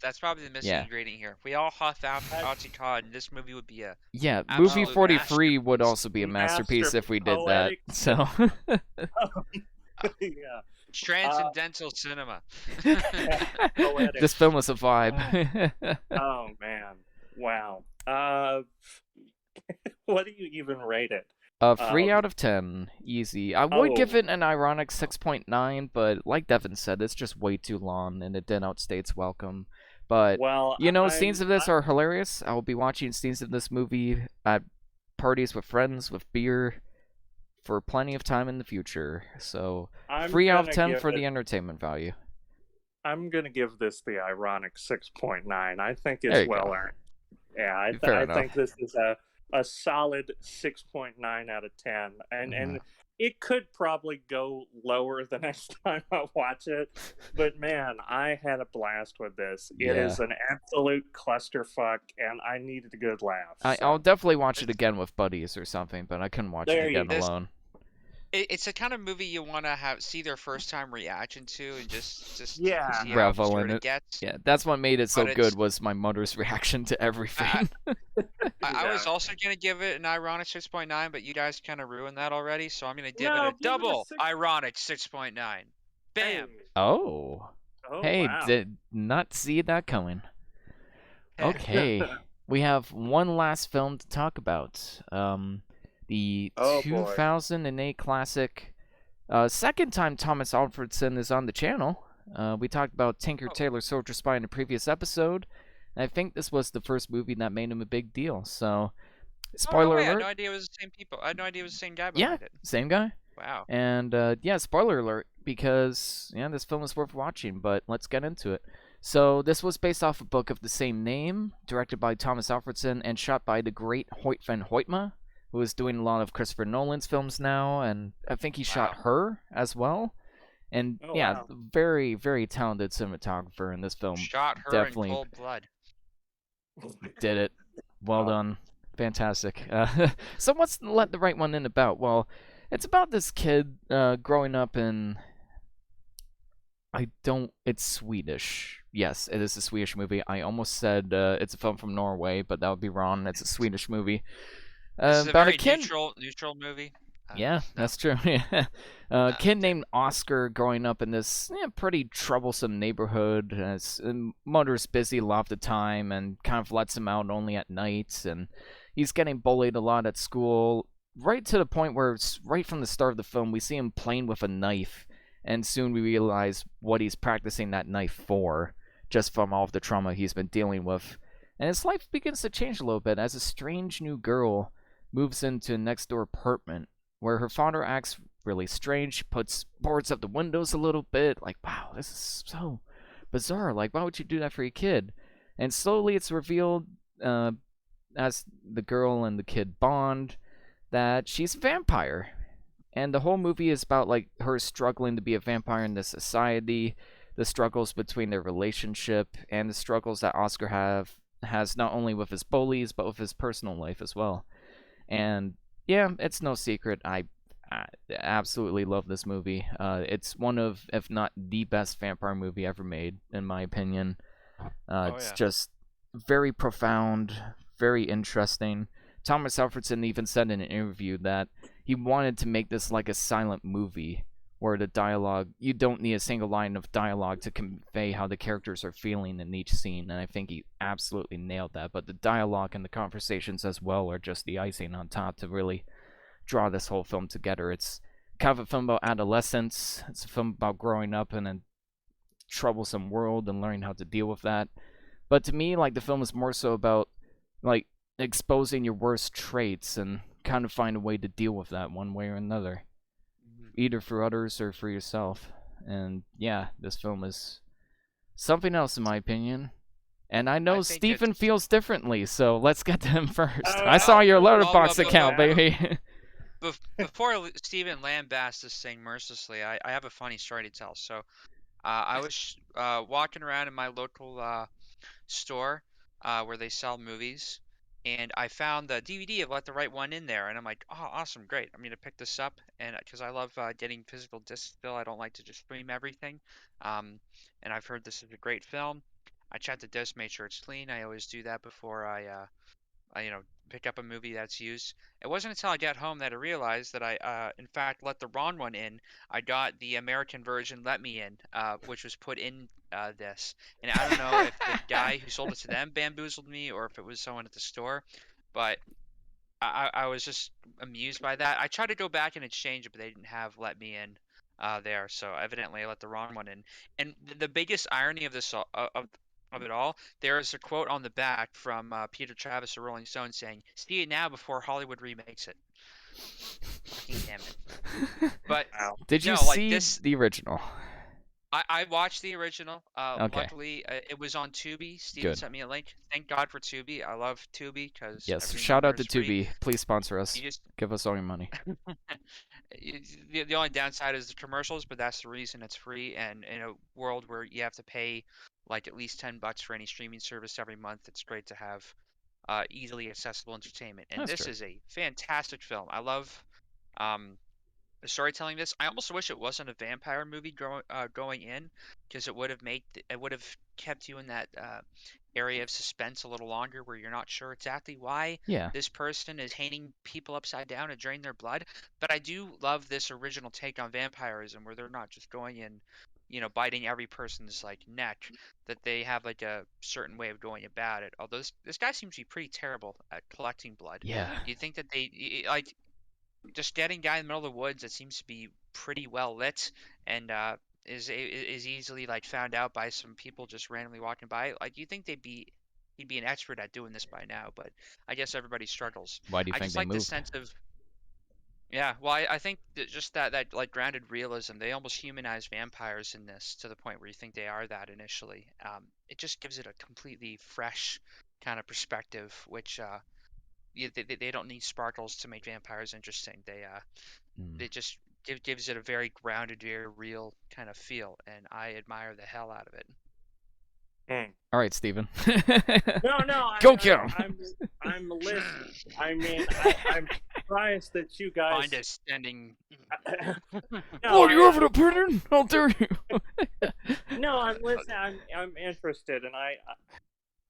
That's probably the missing ingredient here. If we all huff out Oxycontin, this movie would be a movie 43 would also be a masterpiece if we did that. So. Yeah. Transcendental cinema. This film is a vibe. Oh man, wow. What do you even rate it? 3 out of 10, easy. I would give it an ironic 6.9, but like Devon said, it's just way too long and it didn't outstay its welcome. But scenes of this are hilarious. I will be watching scenes of this movie at parties with friends with beer for plenty of time in the future. So 3 out of 10 for the entertainment value. I'm gonna give this the ironic 6.9. I think it's well earned. Yeah, I think this is a solid 6.9 out of 10, and it could probably go lower the next time I watch it, but man, I had a blast with this. It Yeah. is an absolute clusterfuck, and I needed a good laugh. I'll definitely watch it again with buddies or something, but I couldn't watch it There you again go. alone. It's the kind of movie you want to see their first time reaction to, and just Yeah. see how Revel in absurd it it. gets. Yeah, that's what made it so But good, was my mother's reaction to everything. I was Yeah. also gonna give it an ironic 6.9, but you guys kind of ruined that already, so I'm gonna give it No, a give it a double 6. ironic 6.9. Bam. Hey. Oh. Oh, Hey, wow. did not see that coming. Okay. We have one last film to talk about. The Oh, boy. 2008 classic. Second time Thomas Alfredson is on the channel. We talked about Tinker Tailor Soldier Spy in a previous episode. And I think this was the first movie that made him a big deal. So, spoiler I had alert. no idea it was the same people. I had no idea it was the same guy behind it. Same guy. Wow. And yeah, spoiler alert, because yeah, this film is worth watching, but let's get into it. So this was based off a book of the same name, directed by Thomas Alfredson and shot by the great Hoyt van Hoytma, who is doing a lot of Christopher Nolan's films now, and I think he shot Her as well. And yeah, very, very talented cinematographer in this film. Shot her Definitely in cold blood. Did it. Well done. Fantastic. So what's Let the Right One In about? Well, it's about this kid growing up in... It's Swedish. Yes, it is a Swedish movie. I almost said it's a film from Norway, but that would be wrong. It's a Swedish movie. This is a about very a kid... neutral movie. Yeah, that's true. A kid named Oscar growing up in this pretty troublesome neighborhood. His mother's busy a lot of the time and kind of lets him out only at night. And he's getting bullied a lot at school, right to the point where it's right from the start of the film, we see him playing with a knife. And soon we realize what he's practicing that knife for, just from all of the trauma he's been dealing with. And his life begins to change a little bit as a strange new girl moves into a next-door apartment, where her father acts really strange. She puts boards up the windows a little bit. Like, wow, this is so bizarre. Like, why would you do that for your kid? And slowly it's revealed, as the girl and the kid bond, that she's a vampire. And the whole movie is about, like, her struggling to be a vampire in this society, the struggles between their relationship, and the struggles that Oscar has not only with his bullies, but with his personal life as well. And yeah, it's no secret, I absolutely love this movie. It's one of, if not the best vampire movie ever made, in my opinion. It's just very profound, very interesting. Thomas Alfredson even said in an interview that he wanted to make this like a silent movie, where the dialogue, you don't need a single line of dialogue to convey how the characters are feeling in each scene, and I think he absolutely nailed that. But the dialogue and the conversations as well are just the icing on top to really draw this whole film together. It's kind of a film about adolescence. It's a film about growing up in a troublesome world and learning how to deal with that. But to me, like, the film is more so about, like, exposing your worst traits and kind of find a way to deal with that one way or another, either for others or for yourself. And yeah, this film is something else in my opinion. And I know Stephen feels differently, so let's get to him first. I saw your Letterboxd account, baby. Before Stephen lambasts this thing mercilessly, I have a funny story to tell. So I was walking around in my local store where they sell movies, and I found the DVD of Let the Right One In there, and I'm like, oh, awesome, great. I'm going to pick this up, and because I love getting physical discs still, I don't like to just stream everything. And I've heard this is a great film. I checked the disc, made sure it's clean. I always do that before I pick up a movie that's used. It wasn't until I got home that I realized that I, in fact, let the wrong one in. I got the American version, Let Me In, which was put in this. And I don't know if the guy who sold it to them bamboozled me or if it was someone at the store, but I was just amused by that. I tried to go back and exchange it, but they didn't have Let Me In there, so evidently I let the wrong one in. And the biggest irony of this of it all, there is a quote on the back from Peter Travis of Rolling Stone saying, "See it now before Hollywood remakes it." Fucking damn it! But did you see the original? I watched the original. Okay, Luckily, it was on Tubi. Steven good. sent me a link. Thank God for Tubi. I love Tubi because Yes, everything on shout there out to is free. Tubi. Please sponsor us. You just Give us all your money. the only downside is the commercials, but that's the reason it's free. And in a world where you have to pay like at least $10 for any streaming service every month, it's great to have easily accessible entertainment. And That's this true. is a fantastic film. I love um, the storytelling. This I almost wish it wasn't a vampire movie going in, because it would have kept you in that area of suspense a little longer, where you're not sure exactly why Yeah. this person is hanging people upside down to drain their blood. But I do love this original take on vampirism, where they're not just going in, biting every person's like neck. That they have like a certain way of going about it. Although this guy seems to be pretty terrible at collecting blood. Yeah. Do you think that like just getting a guy in the middle of the woods that seems to be pretty well lit and is easily like found out by some people just randomly walking by? Like, you think he'd be an expert at doing this by now, but I guess everybody struggles. Why do you I think just they like the moved? sense of, yeah, well, I think that just that like grounded realism. They almost humanize vampires in this to the point where you think they are that initially. It just gives it a completely fresh kind of perspective, which they don't need sparkles to make vampires interesting. Mm. They just gives it a very grounded, very real kind of feel, and I admire the hell out of it. Hmm. All right, Steven. No, Go kill him. I'm listening. I mean, I'm surprised that you Find guys. a standing. No, What, you have an opinion? How dare you? no, I'm listening. I'm interested, and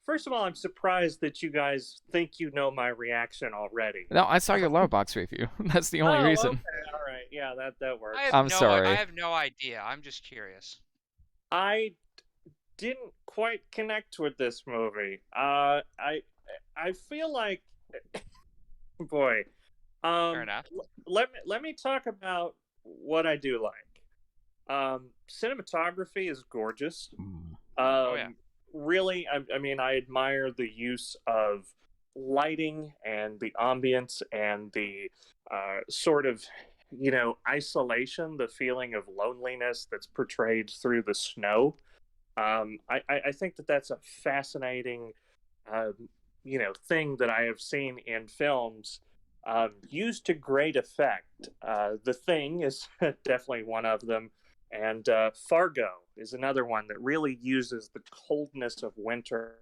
first of all, I'm surprised that you guys think you know my reaction already. No, I saw your Letterboxd review. That's the only Oh, reason. okay, all right, yeah, that works. I'm I sorry. have no idea. I'm just curious. I didn't quite connect with this movie. I feel like, boy, Fair enough. let me talk about what I do like. Cinematography is gorgeous. Mm. Oh yeah. Really, I mean, I admire the use of lighting and the ambience and the sort of, isolation, the feeling of loneliness that's portrayed through the snow. I think that that's a fascinating, thing that I have seen in films used to great effect. The Thing is definitely one of them, and Fargo is another one that really uses the coldness of winter.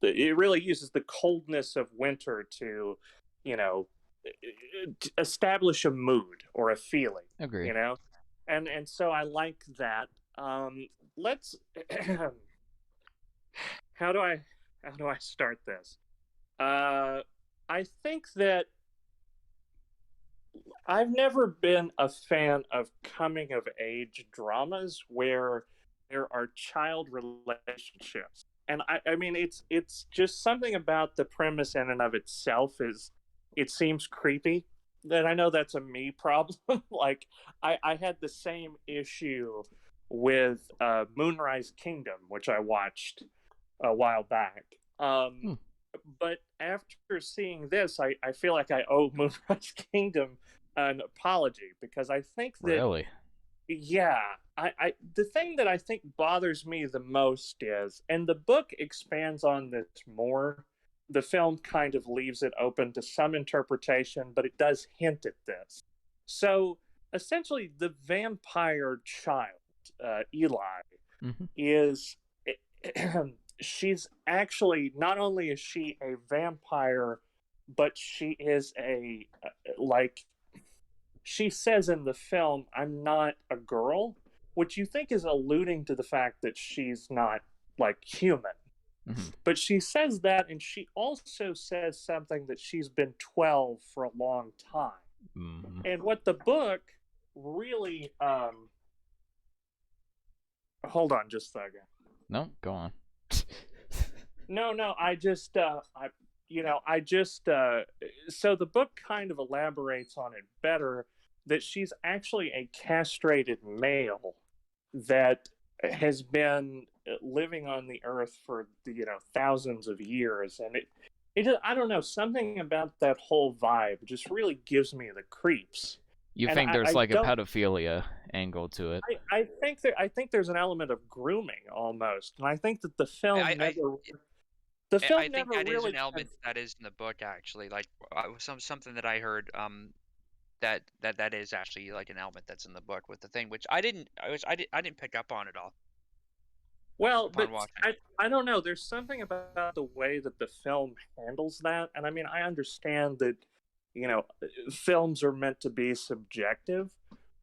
It really uses the coldness of winter to, you know, establish a mood or a feeling. Agree. And so I like that. Let's how do I start this? I think that I've never been a fan of coming of age dramas where there are child relationships. And I mean it's just something about the premise in and of itself is it seems creepy. That I know that's a me problem. Like I had the same issue with Moonrise Kingdom, which I watched a while back. Hmm. But after seeing this, I feel like I owe Moonrise Kingdom an apology because I think that, Really? yeah, the thing that I think bothers me the most is, and the book expands on this more, the film kind of leaves it open to some interpretation, but it does hint at this. So essentially, the vampire child, Eli, Mm-hmm. is she's actually not only is she a vampire, but she is a like she says in the film, "I'm not a girl," which you think is alluding to the fact that she's not like human. Mm-hmm. But she says that, and she also says something that she's been 12 for a long time. Mm-hmm. And what the book really hold on just a second. No, go on. No, I just so the book kind of elaborates on it better that she's actually a castrated male that has been living on the earth for thousands of years, and it I don't know, something about that whole vibe just really gives me the creeps. You And think there's I like a don't. pedophilia angle to it? I think there's an element of grooming almost, and I think that the film I think never that is really. an element that is in the book actually. Like something that I heard that is actually like an element that's in the book with the thing, which I didn't pick up on at all Well, but upon watching. I don't know. There's something about the way that the film handles that, and I mean, I understand that, films are meant to be subjective,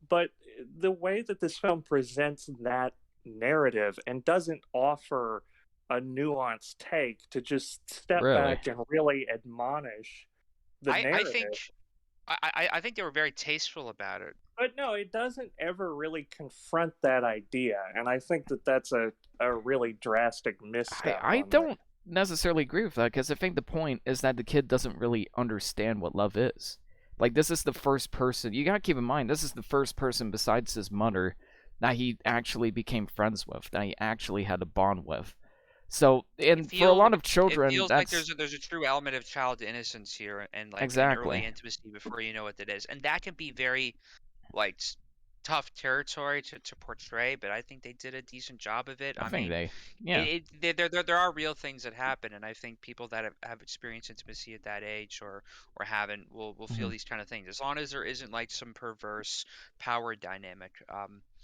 but the way that this film presents that narrative and doesn't offer a nuanced take to just step Really? back and really admonish the I think narrative. I think they were very tasteful about it. But no, it doesn't ever really confront that idea, and I think that that's a really drastic misstep I on that. don't necessarily agree with that because I think the point is that the kid doesn't really understand what love is. Like, this is the first person, you gotta keep in mind, this is the first person besides his mother that he actually became friends with, that he actually had a bond with. So, and for a lot of It children, feels like that's there's a true element of child innocence here and like an early exactly. intimacy before you know what it is, and that can be very like tough territory to portray. But I think they did a decent job of it. I I think mean, yeah. there are real things that happen, and I think people that have experienced intimacy at that age or haven't will feel Mhm. these kind of things as long as there isn't like some perverse power dynamic.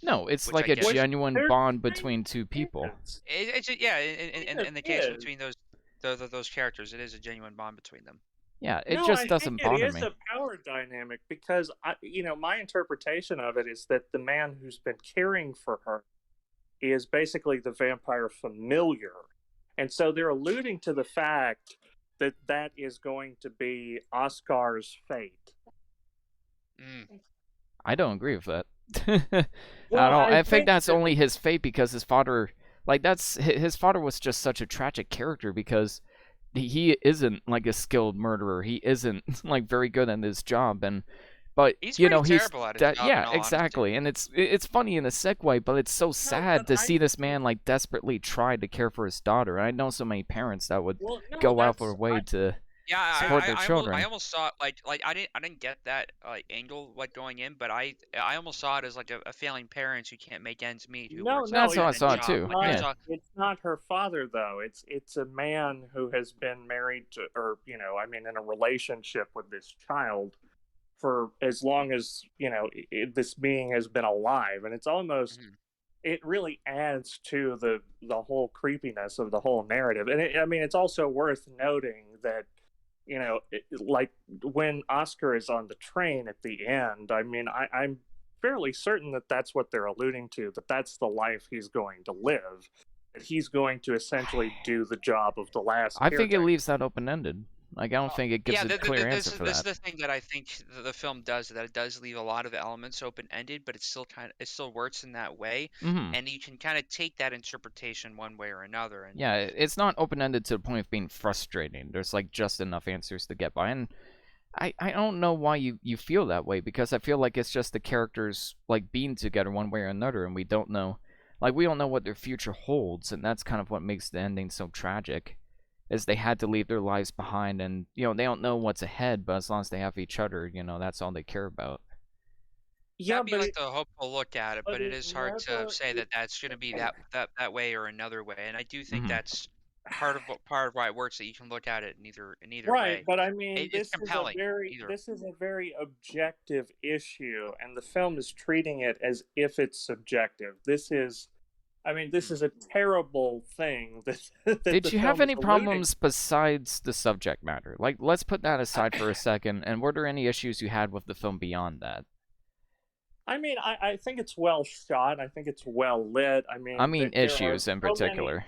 No, it's Which like I a guess genuine There bond kind between two of people. is. it's yeah, Kind of in the case is. between those characters, it is a genuine bond between them. Yeah, it No, just I think doesn't it bother is me. a power dynamic because my interpretation of it is that the man who's been caring for her is basically the vampire familiar. And so they're alluding to the fact that that is going to be Oscar's fate. Mm. I don't agree with that. I Well, don't. I I think think that's that only his fate because his father, like his father was just such a tragic character because he isn't like a skilled murderer. He isn't like very good at his job, but He's you pretty know he's terrible at his that. job, in Yeah, all honesty. exactly. And it's funny in a segue, but it's so no, sad but to I see this man like desperately try to care for his daughter. And I know so many parents that would well, no, go out of their that's way to Yeah, support their I children. almost saw it like I didn't get that like angle like going in, but I almost saw it as like a failing parent who can't make ends meet, who no, works like no, a That's how dead I end saw it job. too. Like I Yeah. saw, it's not her father though. It's a man who has been married to, or I mean, in a relationship with this child for as long as this being has been alive, and it's almost Mhm. it really adds to the whole creepiness of the whole narrative. And I mean, it's also worth noting that like when Oscar is on the train at the end, I mean, I'm fairly certain that that's what they're alluding to, that that's the life he's going to live, that he's going to essentially do the job of the last I think it caretaker. leaves that open ended. Like I don't think it gives Yeah, a clear answer for this is that. the thing that I think the film does, that it does leave a lot of elements open ended, but it still works in that way, Hmm. and you can kind of take that interpretation one way or another. And Yeah, it's not open ended to the point of being frustrating. There's like just enough answers to get by, and I don't know why you feel that way because I feel like it's just the characters like being together one way or another, and we don't know, like we don't know what their future holds, and that's kind of what makes the ending so tragic. Is they had to leave their lives behind, and they don't know what's ahead, but as long as they have each other, that's all they care about. Yeah, that'd be but like the hopeful look at it, but but it it is hard to never say that that's going to be that way or another way. And I do think Hmm. that's part of why it works, that you can look at it in either right, way. but I mean, It's compelling either. this is a very objective issue, and the film is treating it as if it's subjective. I mean, this Mm. is a terrible thing that Did the you have film is any alluding. problems besides the subject matter? Like, let's put that aside for a second, and were there any issues you had with the film beyond that? I mean, I think it's well shot. I think it's well lit. I I mean, mean, there are issues in so many. particular.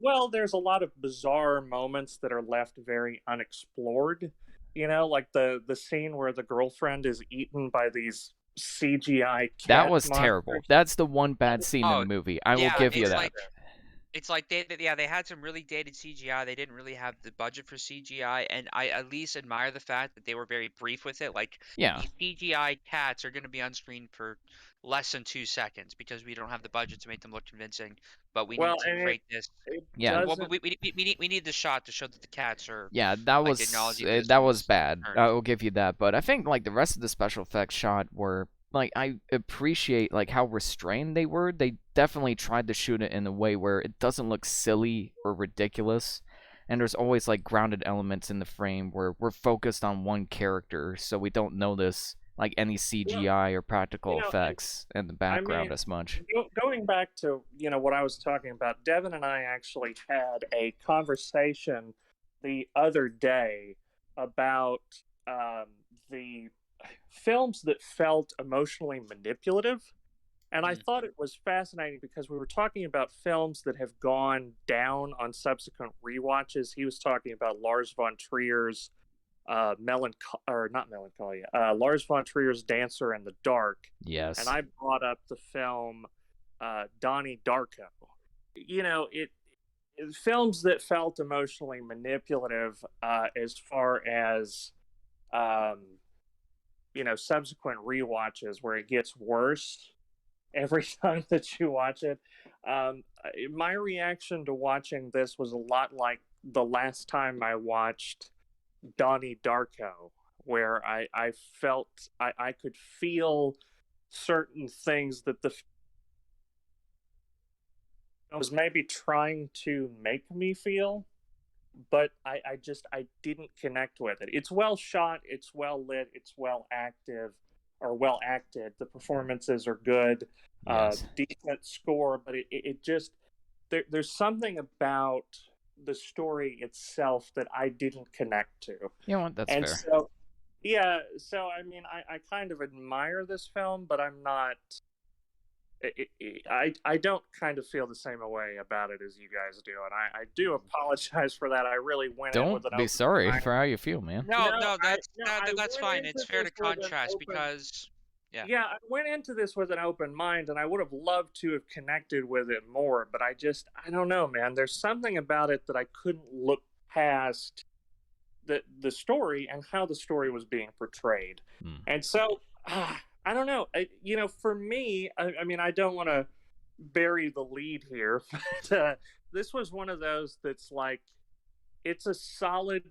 Well, there's a lot of bizarre moments that are left very unexplored. Like the scene where the girlfriend is eaten by these CGI That cat was terrible. monsters. That's the one That bad was scene in the Oh, movie. I will yeah, give you it's that. like horrendous. It's like they had some really dated CGI. They didn't really have the budget for CGI, and I at least admire the fact that they were very brief with it. Like Yeah. the CGI cats are going to be on screen for less than 2 seconds because we don't have the budget to make them look convincing. But we Well, need to and create this. it Yeah. Well, but doesn't. we need the shot to show that the cats are Yeah, like acknowledging this that was was bad. earned. I will give you that, but I think like the rest of the special effects shot were like I appreciate like how restrained they were. They definitely tried to shoot it in a way where it doesn't look silly or ridiculous. And there's always like grounded elements in the frame where we're focused on one character, so we don't notice like any Well, CGI or practical and effects in the I mean, background as much. going back to what I was talking about, Devin and I actually had a conversation the other day about um, the films that felt emotionally manipulative. And I Mm. thought it was fascinating because we were talking about films that have gone down on subsequent rewatches. He was talking about Lars von Trier's or not Melancholia, Lars von Trier's Dancer in the Dark, and Yes. I brought up the film Donnie Darko. Films that felt emotionally manipulative as far as um, subsequent rewatches where it gets worse every time that you watch it. My reaction to watching this was a lot like the last time I watched Donnie Darko, where I felt I could feel certain things that the film was maybe trying to make me feel, but I didn't connect with it. It's well shot, it's well lit, it's well acted. The performances are good, Yes. decent score, but it just there's something about the story itself that I didn't connect to. You know what? That's And fair. so, yeah, so I mean, I kind of admire this film, but I'm not. I don't kind of feel the same way about it as you guys do, and I do apologize for that. I really went in with Don't an be open sorry mind. for how you feel, man. No, No, I that's went fine. It's into fair this to with an contrast open. because yeah. Yeah, I went into this with an open mind, and I would have loved to have connected with it more, but I don't know, man. There's something about it that I couldn't look past the story and how the story was being portrayed. Hmm. And so I don't know. For me, I mean, I don't want to bury the lead here, but this was one of those that's like it's a solid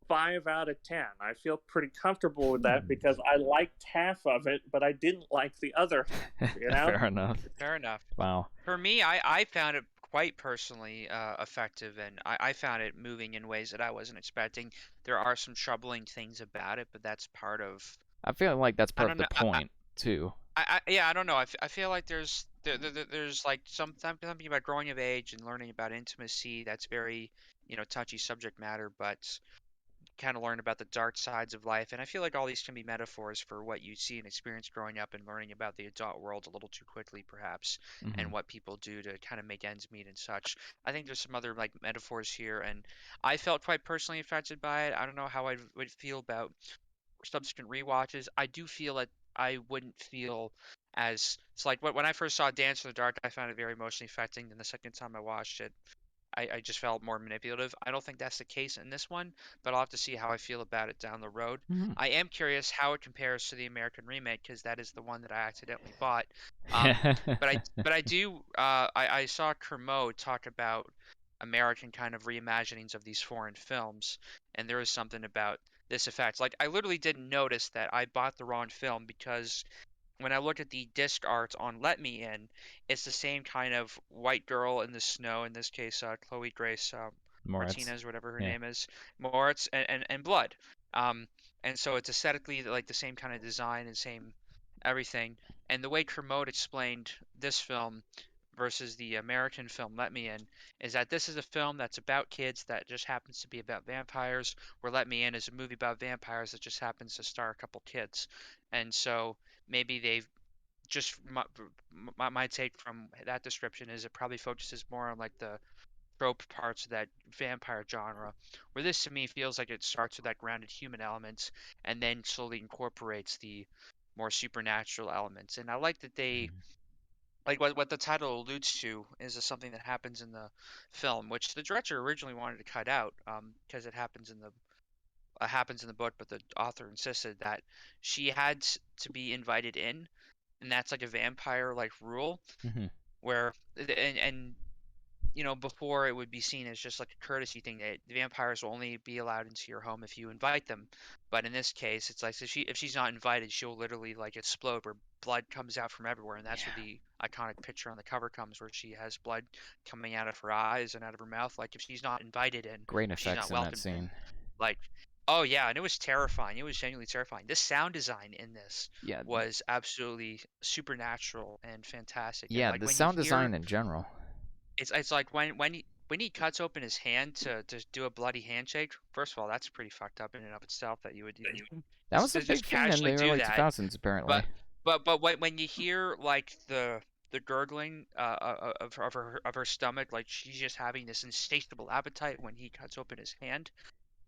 5 out of 10. I feel pretty comfortable with that because I liked half of it, but I didn't like the other half. Fair enough. Fair enough. Wow. For me, I found it quite personally effective, and I found it moving in ways that I wasn't expecting. There are some troubling things about it, but that's part of. I feel like that's I part of don't the know. point too. Yeah, I don't know. I feel like there's like something about growing of age and learning about intimacy that's very touchy subject matter, but kind of learn about the dark sides of life. And I feel like all these can be metaphors for what you see and experience growing up and learning about the adult world a little too quickly, perhaps, Hmm. and what people do to kind of make ends meet and such. I think there's some other like metaphors here, and I felt quite personally affected by it. I don't know how I would feel about subsequent rewatches. I do feel that I wouldn't feel as it's like when I first saw Dance in the Dark, I found it very emotionally affecting. And the second time I watched it, I just felt more manipulative. I don't think that's the case in this one, but I'll have to see how I feel about it down the road. Hmm. I am curious how it compares to the American remake because that is the one that I accidentally bought. Um, but I do I saw Kermode talk about American kind of reimaginings of these foreign films, and there is something about this effect. Like I literally didn't notice that I bought the wrong film because when I look at the disc art on Let Me In, it's the same kind of white girl in the snow, in this case, Chloe Grace Moritz. Martinez, whatever her Yeah. name is, Moritz, and blood. Um, and so it's aesthetically like the same kind of design and same everything. And the way Kermode explained this film versus the American film Let Me In is that this is a film that's about kids that just happens to be about vampires, where Let Me In is a movie about vampires that just happens to star a couple kids. And so maybe they've just my take from that description is it probably focuses more on like the trope parts of that vampire genre, where this to me feels like it starts with that grounded human element and then slowly incorporates the more supernatural elements. And I like that they like what the title alludes to is something that happens in the film, which the director originally wanted to cut out, because it happens in the book, but the author insisted that she had to be invited in, and that's like a vampire like rule Hmm. where and before it would be seen as just like a courtesy thing that the vampires will only be allowed into your home if you invite them. But in this case, it's like if she's not invited, she'll literally like explode where blood comes out from everywhere, and that's where Yeah. the iconic picture on the cover comes, where she has blood coming out of her eyes and out of her mouth. Like if she's not invited in, Great if she's effects not in that welcomed in, scene. like, oh yeah, and it was terrifying. It was genuinely terrifying. The sound design in this Yeah. was absolutely supernatural and fantastic. And Yeah, like the when you sound hear design in general. it's like when he cuts open his hand to do a bloody handshake. First of all, that's pretty fucked up in and of itself that you would even That was a to just big thing in casually the do early that. 2000s, apparently. But when you hear like the gurgling of her stomach, like she's just having this insatiable appetite when he cuts open his hand.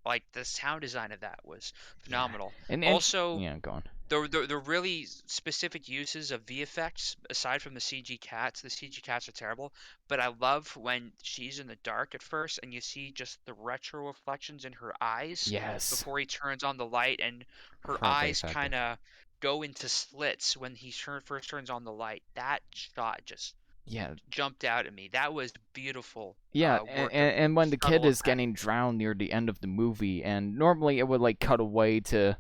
Like the sound design of that was Yeah. phenomenal. And Also, yeah, go on. the really specific uses of VFX, aside from the CG cats are terrible, but I love when she's in the dark at first and you see just the retro reflections in her eyes Yes. before he turns on the light, and her Incredibly eyes effective. kind of go into slits when he first turns on the light. That shot just Yeah. jumped out at me. That was beautiful Yeah, work of and when the kid subtle is effect. getting drowned near the end of the movie, and normally it would like cut away to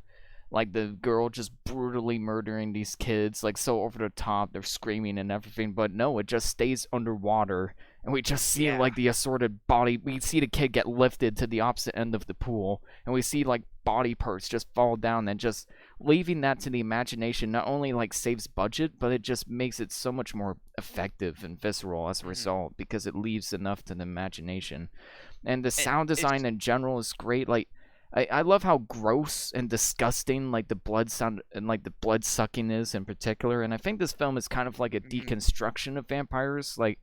like the girl just brutally murdering these kids, like so over the top, they're screaming and everything, but no, it just stays underwater, and we just see Yeah. like the assorted body. We see the kid get lifted to the opposite end of the pool, and we see like body parts just fall down, and just leaving that to the imagination not only like saves budget, but it just makes it so much more effective and visceral as a Hmm. result because it leaves enough to the imagination. And the It, sound it's design in general is great. Like I love how gross and disgusting like the blood sound and like the blood sucking is in particular. And I think this film is kind of like a mhm. deconstruction of vampires, like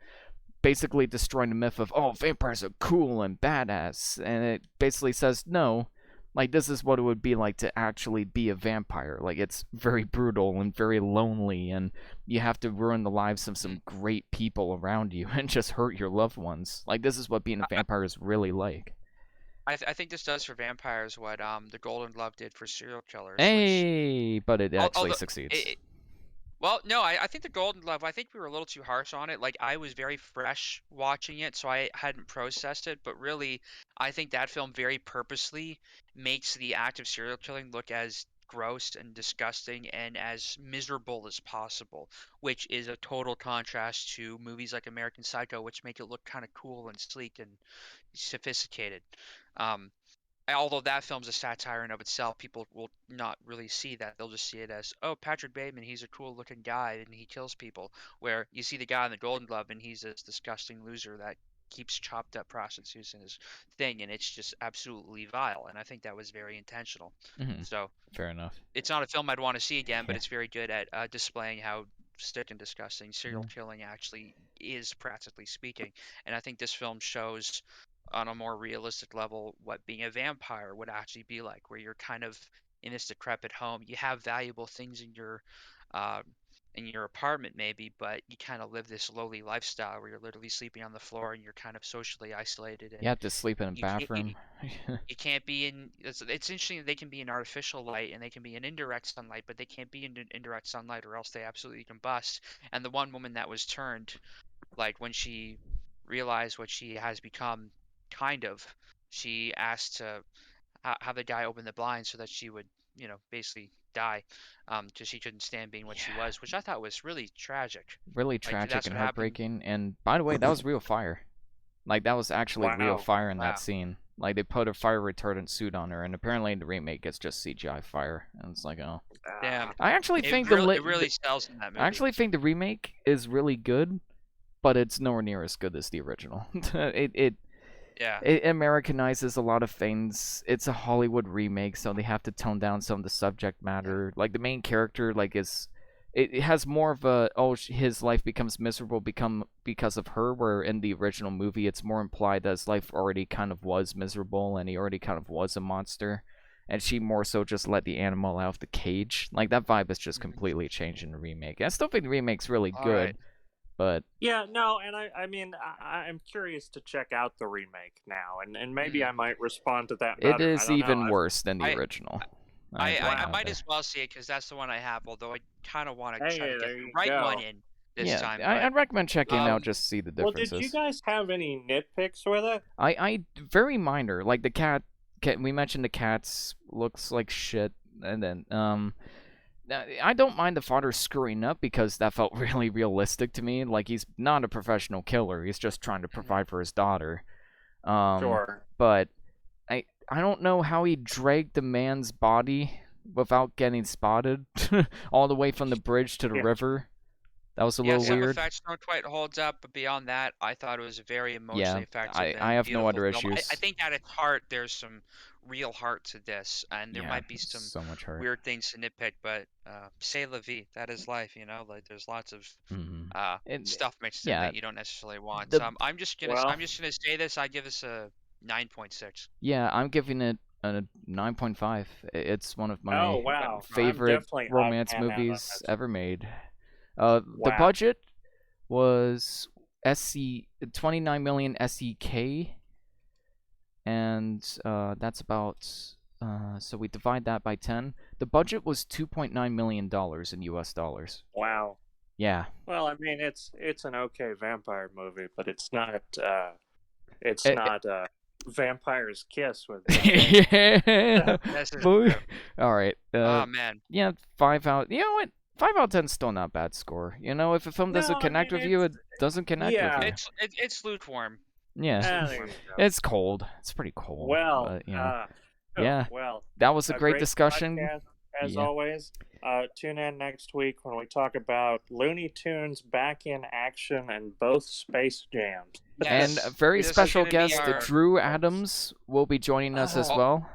basically destroying the myth of vampires are cool and badass, and it basically says no, like this is what it would be like to actually be a vampire. Like it's very brutal and very lonely, and you have to ruin the lives of some great people around you and just hurt your loved ones. Like this is what being a vampire is really like. I think this does for vampires what the Golden Glove did for serial killers, which Hey, but it actually although succeeds. well, no, I think the Golden Glove, I think we were a little too harsh on it. Like I was very fresh watching it, so I hadn't processed it. But really, I think that film very purposely makes the act of serial killing look as gross and disgusting and as miserable as possible, which is a total contrast to movies like American Psycho, which make it look kind of cool and sleek and sophisticated. Um, Although that film's a satire in of itself, people will not really see that. They'll just see it as, oh, Patrick Bateman, he's a cool looking guy and he kills people. Where you see the guy in the Golden Glove and he's this disgusting loser that keeps chopped up prostitutes in his thing, and it's just absolutely vile. And I think that was very intentional. Hmm. So Fair enough. it's not a film I'd want to see again, but Yeah. it's very good at displaying how sick and disgusting serial Yeah. killing actually is, practically speaking. And I think this film shows on a more realistic level what being a vampire would actually be like, where you're kind of in this decrepit home. You have valuable things uh, in your apartment maybe, but you kind of live this lowly lifestyle where you're literally sleeping on the floor and you're kind of socially isolated, You and have to sleep in a you can't bathroom. you can't be in it's interesting that they can be in artificial light and they can be in indirect sunlight, but they can't be in indirect sunlight or else they absolutely combust. And the one woman that was turned, like when she realized what she has become, kind of, she asked to have the guy open the blinds so that she would, basically die, because she couldn't stand being what she Yeah. was, which I thought was really tragic. Really Like tragic that's and what happened. heartbreaking. And by the way, that was real fire. Like that was actually real Wow. fire in that Wow. scene. Like they put a fire retardant suit on her, and apparently in the remake it's just CGI fire. And it's like, oh, Damn. Ah, I actually It think really it really sells in that I movie. actually think the remake is really good, but it's nowhere near as good as the original. it Yeah. it Americanizes a lot of things. It's a Hollywood remake, so they have to tone down some of the subject matter. Like the main character, like is it has more of a his life becomes miserable because of her. Where in the original movie, it's more implied that his life already kind of was miserable and he already kind of was a monster, and she more so just let the animal out of the cage. Like that vibe is just Mhm. completely changed in the remake. I still think the remake's really All right. good, But yeah, no, and I mean, I'm curious to check out the remake now, and maybe I might respond to that it better. I is don't know. even worse than the I original. I Wow. might as well see it because that's the one I have. Although I kind of want to Hey, try to get there the you right one go. in this Yeah, time. I'd But recommend checking out just to see the Well, did you differences. guys have any nitpicks with it? I very minor. Like the cat we mentioned the cats looks like shit, and then I don't mind the father screwing up because that felt really realistic to me. Like he's not a professional killer; he's just trying to provide for his daughter. Sure. But I don't know how he dragged the man's body without getting spotted all the way from the bridge to the Yeah. river. That was a yeah, little some weird. effects don't quite hold up, but beyond that, I thought it was very emotionally effective I and have no beautiful other film. I issues. think at its heart, there's some real heart to this, and there Yeah, might be some so much hurt. weird things to nitpick, but c'est la vie. That is life, you know. Like there's lots of And stuff mixed in yeah, that you don't necessarily want. the I'm just gonna say this. I give this a 9.6. yeah, I'm giving it a 9.5. It's one of Oh my wow, I'm favorite definitely odd romance man out on movies this. ever made. The Wow. budget was 29 million SEK, and that's about so we divide that by 10. The budget was $2.9 million in US dollars. Wow. Yeah. Well, I mean, it's an okay vampire movie, but it's not Eh, Vampire's Kiss with. yeah. That's Boy. true. All right. Oh man. Yeah, 5 out. You know what? 5 out of 10 is still not a bad score. You know, if a film doesn't No, I connect mean with you, it it's doesn't connect with you. It's lukewarm. Yeah. It's there lukewarm. you go. It's cold. It's pretty cold. Well, But, you know. Yeah. well, That was a great great discussion. podcast, as Yeah. always. Tune in next week when we talk about Looney Tunes back in action and both Space Jams. And Yes. a very This is special gonna be guest, our- Drew Adams, will be joining us as well.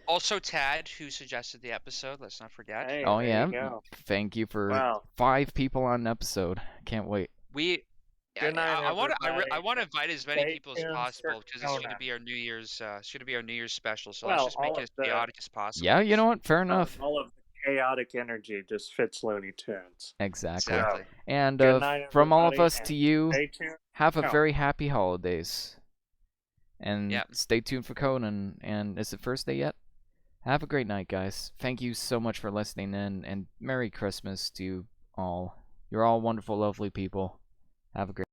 Also, Tad, who suggested the episode. Let's not forget. Hey, Oh, there yeah. you go. Thank you for Wow. 5 people on an episode. Can't wait. Good night, I want everybody. to invite as many Stay people as tuned for possible because it's going to Kona. be our New Year's. It's going to be our New Year's special. So Well, let's just make all it of as the chaotic as possible. Yeah, you know what? Fair enough. all of the chaotic energy just fits Looney Tunes. Exactly. Exactly. And Good night, from all of everybody, us and to you, stay tuned. have a No. very happy holidays. And Yep. stay tuned for Conan. And is it first day yet? Have a great night, guys. Thank you so much for listening in, and Merry Christmas to you all. You're all wonderful, lovely people. Have a great